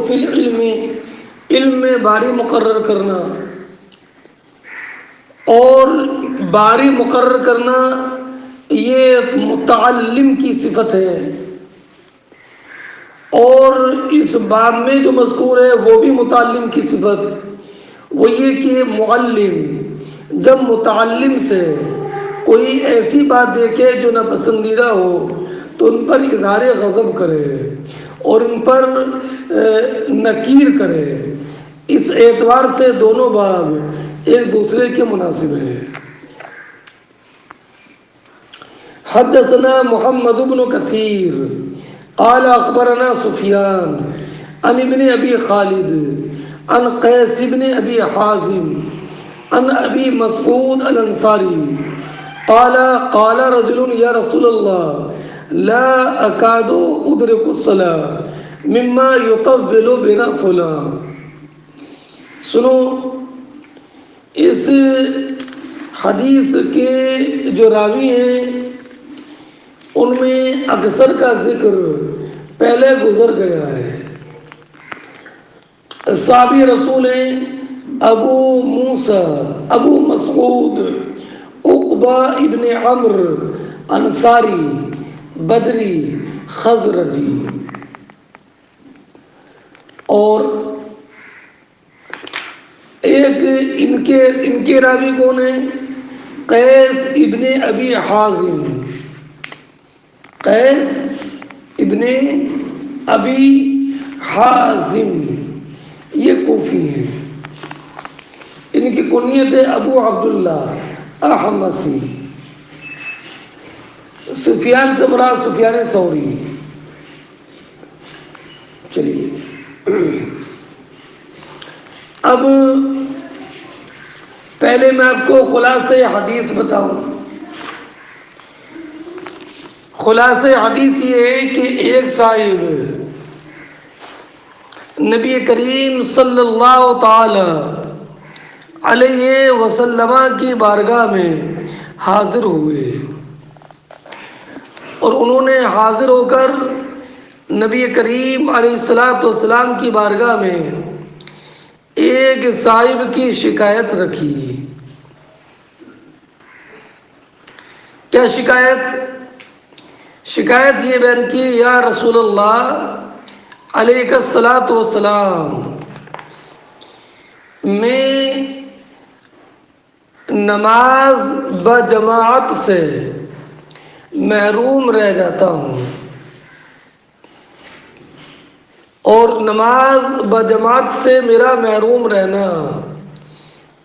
فی العلم، علم میں باری مقرر کرنا، اور باری مقرر کرنا یہ متعلم کی صفت ہے۔ اور اس باب میں جو مذکور ہے وہ بھی متعلم کی صفت، وہ یہ کہ معلم جب متعلم سے کوئی ایسی بات دیکھے جو ناپسندیدہ ہو تو ان پر اظہار غضب کرے اور ان پر نکیر کرے۔ اس اعتبار سے دونوں باب ایک دوسرے کے مناسب ہیں۔ حدثنا محمد بن کثیر قال اخبرنا سفیان عن ابن ابی خالد عن قیس بن ابی حازم عن ابی مسعود الانصاری قال قال رجل یا رسول اللہ لا اکاد ادرک الصلاة مما یطول بنا فلان۔ سنو، اس حدیث کے جو راوی ہیں ان میں اکثر کا ذکر پہلے گزر گیا ہے۔ صحابی رسول ہیں، ابو موسیٰ ابو مسعود عقبہ ابن عمرو انصاری بدری خزرجی. اور ایک ان کے راوی کون ہیں؟ قیس ابن ابی حازم. قیس ابن ابی حازم یہ کوفی ہیں. ان کی کنیت ہے ابو عبداللہ احمسی. سفیان سے مراد سفیان ثوری. چلیے اب پہلے میں آپ کو خلاصہ حدیث بتاؤں. خلاصہ حدیث یہ ہے کہ ایک صاحب نبی کریم صلی اللہ تعالی علیہ وسلم کی بارگاہ میں حاضر ہوئے اور انہوں نے حاضر ہو کر نبی کریم علیہ الصلوۃ والسلام کی بارگاہ میں ایک صاحب کی شکایت رکھی. کیا شکایت یہ بیان کی، یا رسول اللہ علیہ الصلوۃ والسلام، میں نماز بجماعت سے محروم رہ جاتا ہوں، اور نماز بجماعت سے میرا محروم رہنا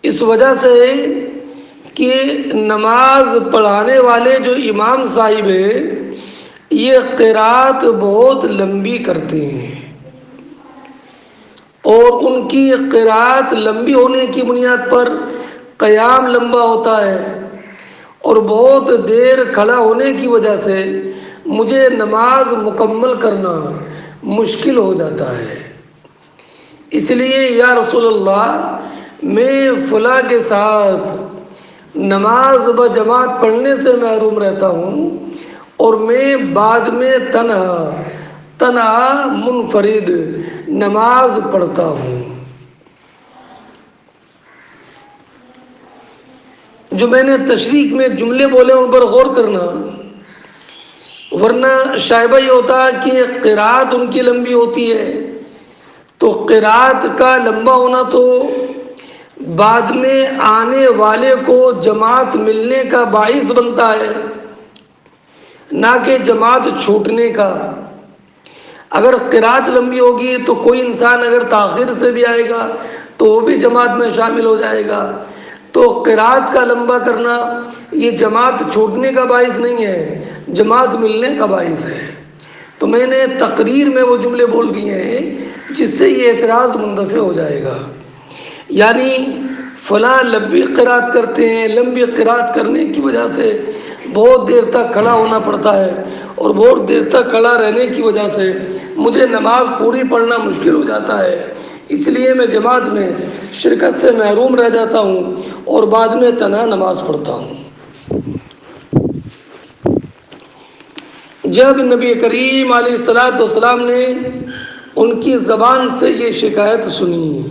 اس وجہ سے کہ نماز پڑھانے والے جو امام صاحب ہیں یہ قرات بہت لمبی کرتے ہیں، اور ان کی قرات لمبی ہونے کی بنیاد پر قیام لمبا ہوتا ہے، اور بہت دیر کھڑا ہونے کی وجہ سے مجھے نماز مکمل کرنا مشکل ہو جاتا ہے. اس لیے یا رسول اللہ، میں فلاں کے ساتھ نماز بجماعت پڑھنے سے محروم رہتا ہوں، اور میں بعد میں تنہا منفرد نماز پڑھتا ہوں. جو میں نے تشریح میں جملے بولے ان پر غور کرنا، ورنہ شائبہ یہ ہوتا کہ قرات ان کی لمبی ہوتی ہے، تو قرات کا لمبا ہونا تو بعد میں آنے والے کو جماعت ملنے کا باعث بنتا ہے، نہ کہ جماعت چھوٹنے کا. اگر قرات لمبی ہوگی تو کوئی انسان اگر تاخیر سے بھی آئے گا تو وہ بھی جماعت میں شامل ہو جائے گا. تو قرات کا لمبا کرنا یہ جماعت چھوٹنے کا باعث نہیں ہے، جماعت ملنے کا باعث ہے. تو میں نے تقریر میں وہ جملے بول دیے ہیں جس سے یہ اعتراض مندفع ہو جائے گا. یعنی فلاں لمبی قرات کرتے ہیں، لمبی قرات کرنے کی وجہ سے بہت دیر تک کھڑا ہونا پڑتا ہے، اور بہت دیر تک کھڑا رہنے کی وجہ سے مجھے نماز پوری پڑھنا مشکل ہو جاتا ہے، اس لیے میں جماعت میں شرکت سے محروم رہ جاتا ہوں اور بعد میں تنہا نماز پڑھتا ہوں. جب نبی کریم علیہ الصلوۃ والسلام نے ان کی زبان سے یہ شکایت سنی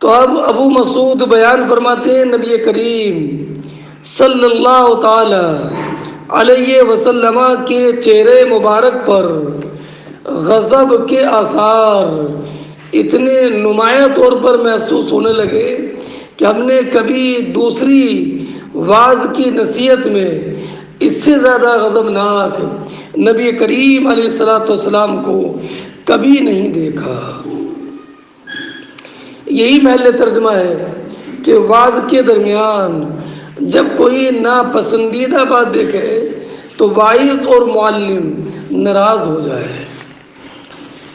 تو اب ابو مسعود بیان فرماتے ہیں، نبی کریم صلی اللہ تعالی علیہ وسلم کے چہرے مبارک پر غضب کے آثار اتنے نمایاں طور پر محسوس ہونے لگے کہ ہم نے کبھی دوسری واعظ کی نصیحت میں اس سے زیادہ غضبناک نبی کریم علیہ الصلوۃ والسلام کو کبھی نہیں دیکھا. یہی محل ترجمہ ہے کہ واعظ کے درمیان جب کوئی ناپسندیدہ بات دیکھے تو واعظ اور معلم ناراض ہو جائے.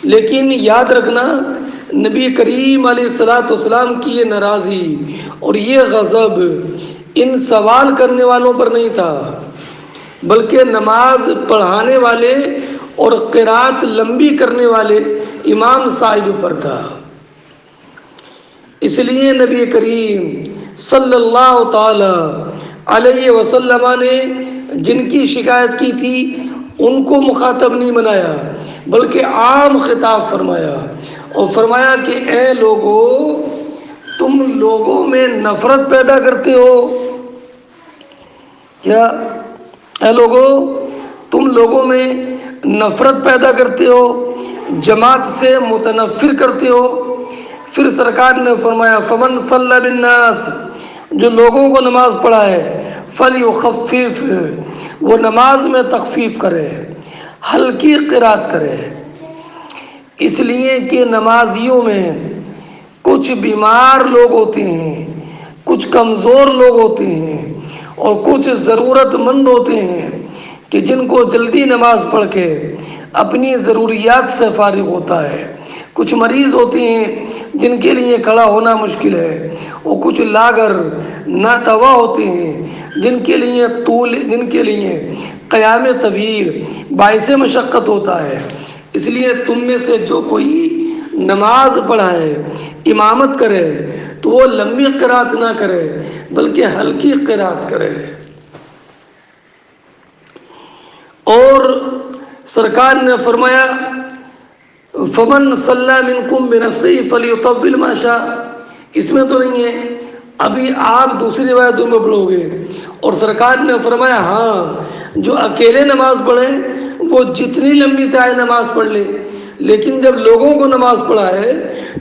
لیکن یاد رکھنا، نبی کریم علیہ الصلوۃ والسلام کی یہ ناراضی اور یہ غضب ان سوال کرنے والوں پر نہیں تھا، بلکہ نماز پڑھانے والے اور قرات لمبی کرنے والے امام صاحب پر تھا. اس لیے نبی کریم صلی اللہ تعالی علیہ وسلم نے جن کی شکایت کی تھی ان کو مخاطب نہیں بنایا، بلکہ عام خطاب فرمایا اور فرمایا کہ اے لوگو، تم لوگوں میں نفرت پیدا کرتے ہو کیا؟ اے لوگو، تم لوگوں میں نفرت پیدا کرتے ہو، جماعت سے متنفر کرتے ہو۔ پھر سرکار نے فرمایا فمن صلی بالناس، جو لوگوں کو نماز پڑھائے، فلیخفف، وہ نماز میں تخفیف کرے، ہلکی قرات کرے، اس لیے کہ نمازیوں میں کچھ بیمار لوگ ہوتے ہیں، کچھ کمزور لوگ ہوتے ہیں، اور کچھ ضرورت مند ہوتے ہیں کہ جن کو جلدی نماز پڑھ کے اپنی ضروریات سے فارغ ہوتا ہے۔ کچھ مریض ہوتے ہیں جن کے لیے کھڑا ہونا مشکل ہے، اور کچھ لاغر ناتوا ہوتے ہیں جن کے لیے قیام طویل باعث مشقت ہوتا ہے۔ اس لیے تم میں سے جو کوئی نماز پڑھائے، امامت کرے، تو وہ لمبی قرات نہ کرے بلکہ ہلکی قرات کرے۔ اور سرکار نے فرمایا فمن صلی منکم بنفسہ فلیطول ما شاء، اس میں تو نہیں ہے، ابھی آپ دوسری روایتوں میں پڑھو گے۔ اور سرکار نے فرمایا ہاں، جو اکیلے نماز پڑھے وہ جتنی لمبی چاہے نماز پڑھ لے، لیکن جب لوگوں کو نماز پڑھائے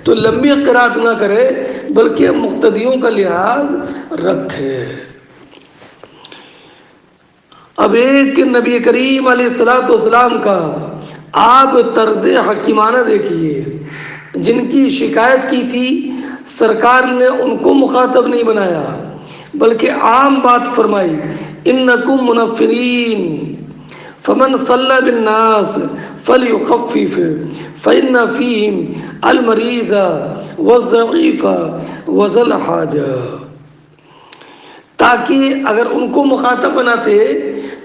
تو لمبی قرات نہ کرے بلکہ مقتدیوں کا لحاظ رکھے۔ اب ایک نبی کریم علیہ الصلوۃ والسلام کا آپ طرز حکیمانہ دیکھیے، جن کی شکایت کی تھی سرکار نے ان کو مخاطب نہیں بنایا بلکہ عام بات فرمائی، انکم منفرین فمن صلی بالناس فلیخفف فإن فیہم المریض والضعیف وذا الحاجہ، تاکہ اگر ان کو مخاطب بناتے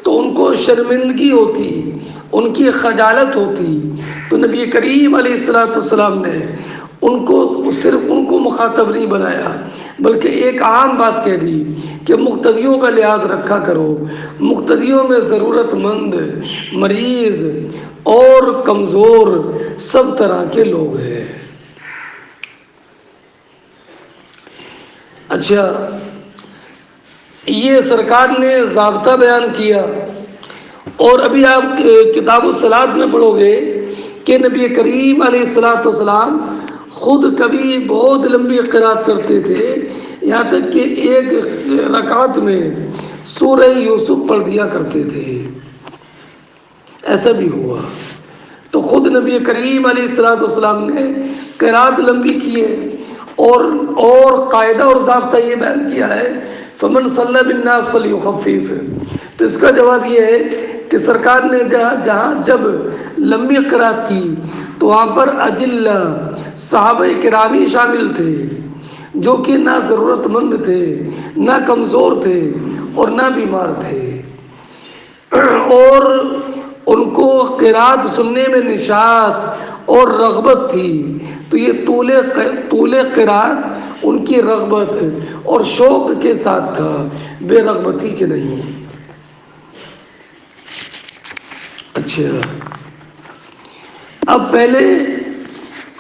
تو ان کو شرمندگی ہوتی، ان کی خجالت ہوتی، تو نبی کریم علیہ الصلوۃ والسلام نے صرف ان کو مخاطب نہیں بنایا بلکہ ایک عام بات کہہ دی کہ مقتدیوں کا لحاظ رکھا کرو۔ مقتدیوں میں ضرورت مند، مریض اور کمزور سب طرح کے لوگ ہیں۔ اچھا، یہ سرکار نے ضابطہ بیان کیا۔ اور ابھی آپ کتاب الصلاۃ میں پڑھو گے کہ نبی کریم علیہ الصلوۃ والسلام خود کبھی بہت لمبی قرات کرتے تھے، یہاں تک کہ ایک رکعت میں سورہ یوسف پڑھ دیا کرتے تھے۔ ایسا بھی ہوا تو خود نبی کریم علیہ الصلوۃ والسلام نے قرات لمبی کی ہے، اور قاعدہ اور ضابطہ یہ بیان کیا ہے فمن صلی بالناس فلیخفف۔ تو اس کا جواب یہ ہے کہ سرکار نے جب لمبی قرات کی تو وہاں پر اجلہ صحابہ کرامی شامل تھے، جو کہ نہ ضرورت مند تھے، نہ کمزور تھے، اور نہ بیمار تھے، اور ان کو قرات سننے میں نشاط اور رغبت تھی۔ تو یہ طول قرات ان کی رغبت اور شوق کے ساتھ تھا، بے رغبتی کے نہیں۔ اچھا، اب پہلے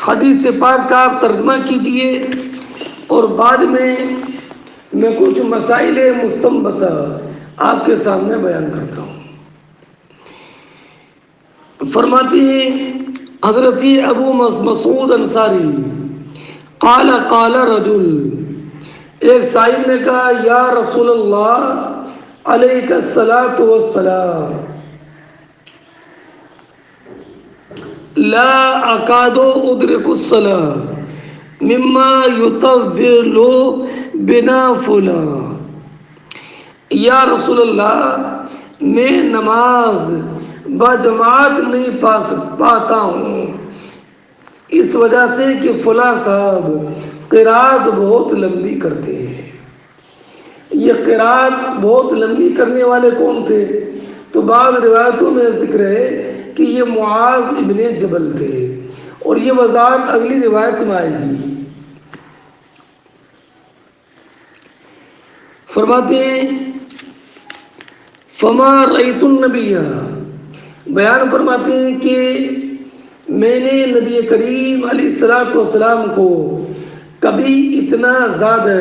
حدیث پاک کا آپ ترجمہ کیجئے اور بعد میں کچھ مسائل مستنبطہ آپ کے سامنے بیان کرتا ہوں۔ فرماتے ہیں حضرت ابو مسعود انصاری، قال قال رجل، ایک صاحب نے کہا یا رسول اللہ علیک الصلاۃ والسلام، لا اکاد ادرک الصلاۃ مما یطول بنا فلاں، یا رسول اللہ میں نماز بجماعت نہیں پاتا ہوں، اس وجہ سے کہ فلاں صاحب قرات بہت لمبی کرتے ہیں۔ یہ قرات بہت لمبی کرنے والے کون تھے؟ تو بعض روایتوں میں ذکر ہے کہ یہ معاذ ابن جبل تھے، اور یہ وضاحت اگلی روایت میں آئے گی۔ فرماتے ہیں فما رأیت النبی، بیان فرماتے ہیں کہ میں نے نبی کریم علیہ الصلوۃ والسلام کو کبھی اتنا زیادہ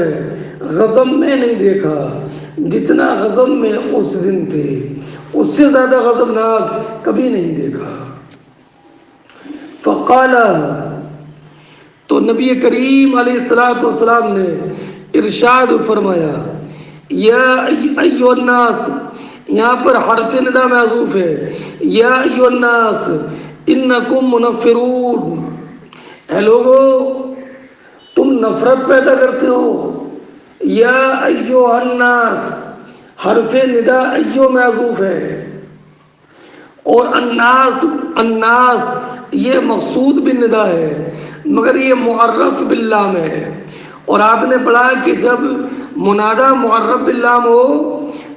غضب میں نہیں دیکھا جتنا غضب میں اس دن تھے، اس سے زیادہ غضبناک کبھی نہیں دیکھا۔ فقال، تو نبی کریم علیہ الصلوۃ والسلام نے ارشاد فرمایا، یا ایھا الناس، یہاں پر حرف ندا محذوف ہے، یا ایھا الناس انکم منفرون، اے لوگو تم نفرت پیدا کرتے ہو۔ یا ایھا الناس، حرف ندا ایھا محذوف ہے، اور الناس یہ مقصود بالندا ہے مگر یہ معرف باللام ہے، اور آپ نے پڑھا کہ جب منادہ معرف باللام ہو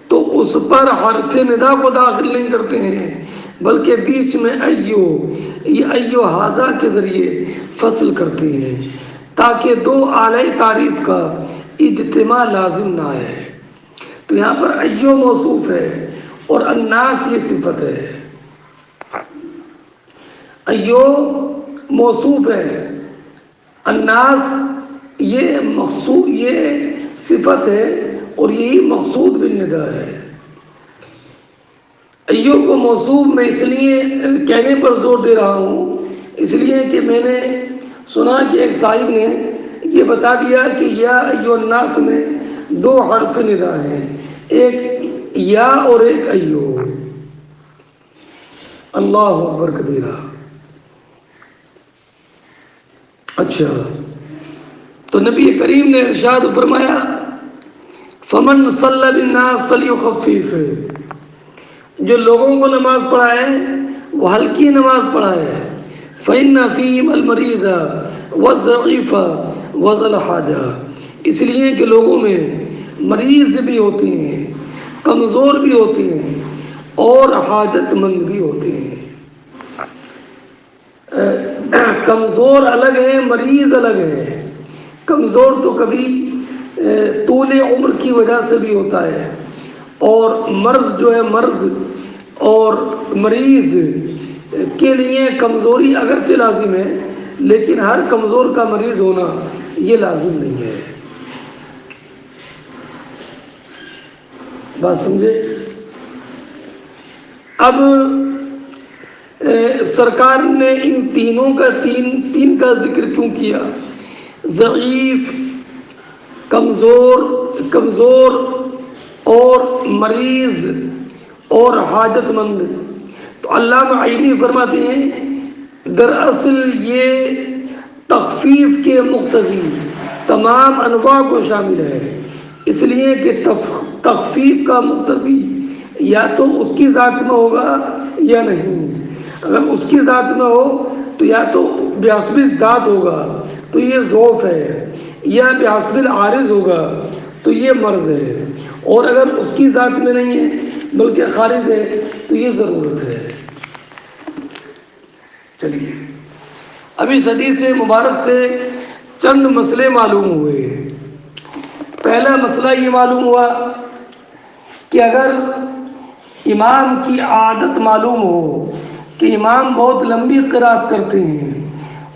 تو اس پر حرف ندا کو داخل نہیں کرتے ہیں بلکہ بیچ میں یہ ایو ہاذا کے ذریعے فصل کرتے ہیں تاکہ دو اعلی تعریف کا اجتماع لازم نہ آئے۔ تو یہاں پر ایو موصوف ہے اور الناس یہ صفت ہے، ایو موصوف ہے، الناس یہ صفت ہے اور یہی مقصود بالندا ہے۔ ایو کو موصوف میں اس لیے کہنے پر زور دے رہا ہوں، اس لیے کہ میں نے سنا کہ ایک صاحب نے یہ بتا دیا کہ یا ایو الناس میں دو حرف ندا ہیں، ایک یا اور ایک ایو۔ اللہ اکبر کبیرہ۔ اچھا، تو نبی کریم نے ارشاد فرمایا، فمن صلی بالناس فلیخفف، جو لوگوں کو نماز پڑھائے وہ ہلکی نماز پڑھائے، فإن فیہم المریض والضعیف وذا الحاجہ، اس لیے کہ لوگوں میں مریض بھی ہوتے ہیں، کمزور بھی ہوتے ہیں اور حاجت مند بھی ہوتے ہیں۔ کمزور الگ ہے، مریض الگ ہے۔ کمزور تو کبھی طول عمر کی وجہ سے بھی ہوتا ہے، اور مرض جو ہے، مرض اور مریض کے لیے کمزوری اگرچہ لازم ہے لیکن ہر کمزور کا مریض ہونا یہ لازم نہیں ہے۔ بات سمجھے؟ اب سرکار نے ان تینوں کا تین کا ذکر کیوں کیا؟ ضعیف، کمزور اور مریض اور حاجت مند۔ تو علامہ عینی فرماتے ہیں دراصل یہ تخفیف کے مقتضی تمام انواع کو شامل ہے، اس لیے کہ تخفیف کا مقتضی یا تو اس کی ذات میں ہوگا یا نہیں۔ اگر اس کی ذات میں ہو تو یا تو بحسب ذات ہوگا تو یہ ضعف ہے، یا بحسب العارض ہوگا تو یہ مرض ہے، اور اگر اس کی ذات میں نہیں ہے بلکہ خارج ہے تو یہ ضرورت ہے۔ چلیے، ابھی حدیث مبارک سے چند مسئلے معلوم ہوئے۔ پہلا مسئلہ یہ معلوم ہوا کہ اگر امام کی عادت معلوم ہو کہ امام بہت لمبی قرات کرتے ہیں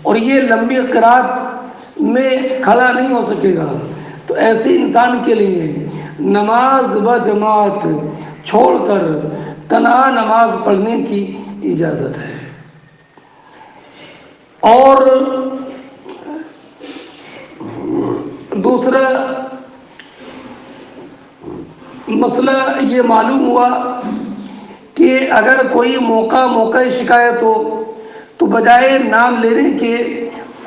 اور یہ لمبی قرات میں کھڑا نہیں ہو سکے گا، تو ایسے انسان کے لیے نماز و جماعت چھوڑ کر تنہا نماز پڑھنے کی اجازت ہے۔ اور دوسرا مسئلہ یہ معلوم ہوا کہ اگر کوئی موقع شکایت ہو تو بجائے نام لینے کے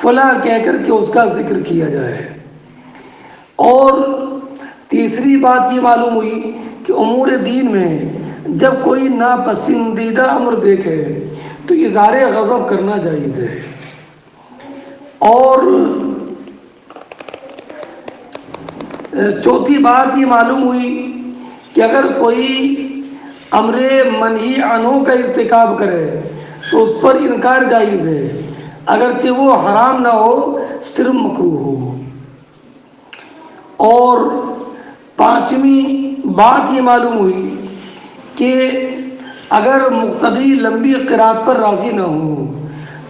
فلاں کہہ کر کے اس کا ذکر کیا جائے۔ اور تیسری بات یہ معلوم ہوئی کہ امور دین میں جب کوئی ناپسندیدہ امر دیکھے تو اظہار غضب کرنا جائز ہے۔ اور چوتھی بات یہ معلوم ہوئی کہ اگر کوئی امر منہی عنہ کا ارتکاب کرے تو اس پر انکار جائز ہے، اگرچہ وہ حرام نہ ہو، صرف مکروہ ہو۔ اور پانچویں بات یہ معلوم ہوئی کہ اگر مقتدی لمبی قرات پر راضی نہ ہو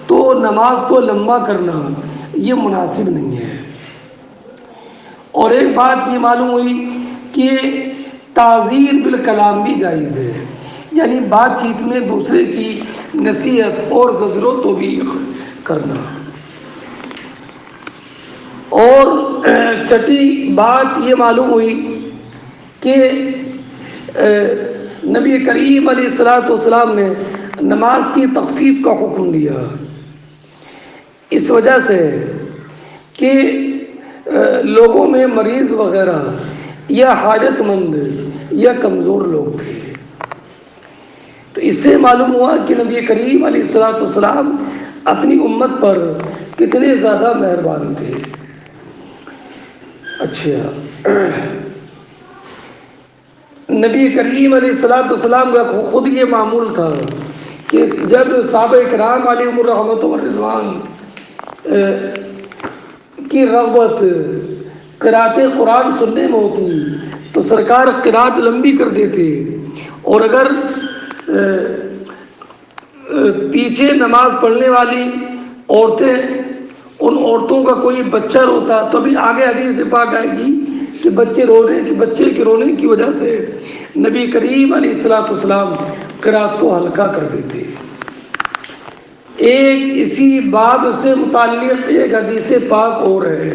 تو نماز کو لمبا کرنا یہ مناسب نہیں ہے۔ اور ایک بات یہ معلوم ہوئی کہ تعزیر بالکلام بھی جائز ہے، یعنی بات چیت میں دوسرے کی نصیحت اور زجر و توبیخ کرنا۔ اور چھٹی بات یہ معلوم ہوئی کہ نبی کریم علیہ الصلوۃ والسلام نے نماز کی تخفیف کا حکم دیا، اس وجہ سے کہ لوگوں میں مریض وغیرہ یا حاجت مند یا کمزور لوگ تھے۔ تو اس سے معلوم ہوا کہ نبی کریم علیہ الصلوۃ والسلام اپنی امت پر کتنے زیادہ مہربان تھے۔ اچھا، نبی کریم علیہ الصلوۃ والسلام کا خود یہ معمول تھا کہ جب صحابہ کرام علیہم الرحمۃ والرضوان کی رغبت قرأت قرآن سننے میں ہوتی تو سرکار قرأت لمبی کر دیتے، اور اگر پیچھے نماز پڑھنے والی عورتیں، ان عورتوں کا کوئی بچہ روتا تو بھی آگے حدیث پاک آئے گی کہ بچے کے رونے کی وجہ سے نبی کریم علیہ الصلوۃ والسلام قرأت کو ہلکا کر دیتے۔ ایک اسی باب سے متعلق ایک حدیث پاک اور ہے،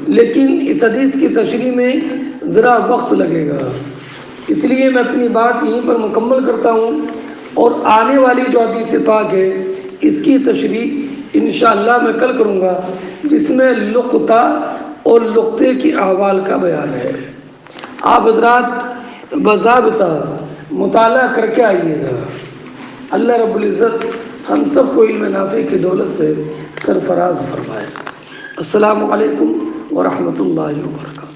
لیکن اس حدیث کی تشریح میں ذرا وقت لگے گا، اس لیے میں اپنی بات یہیں پر مکمل کرتا ہوں، اور آنے والی جو حدیث پاک ہے اس کی تشریح انشاءاللہ میں کل کروں گا، جس میں لقطہ اور لقطے کی احوال کا بیان ہے۔ آپ حضرات باضابطہ مطالعہ کر کے آئیے گا۔ اللہ رب العزت ہم سب کو علم نافع کی دولت سے سرفراز فرمائے۔ السلام علیکم ورحمۃ اللہ وبرکاتہ۔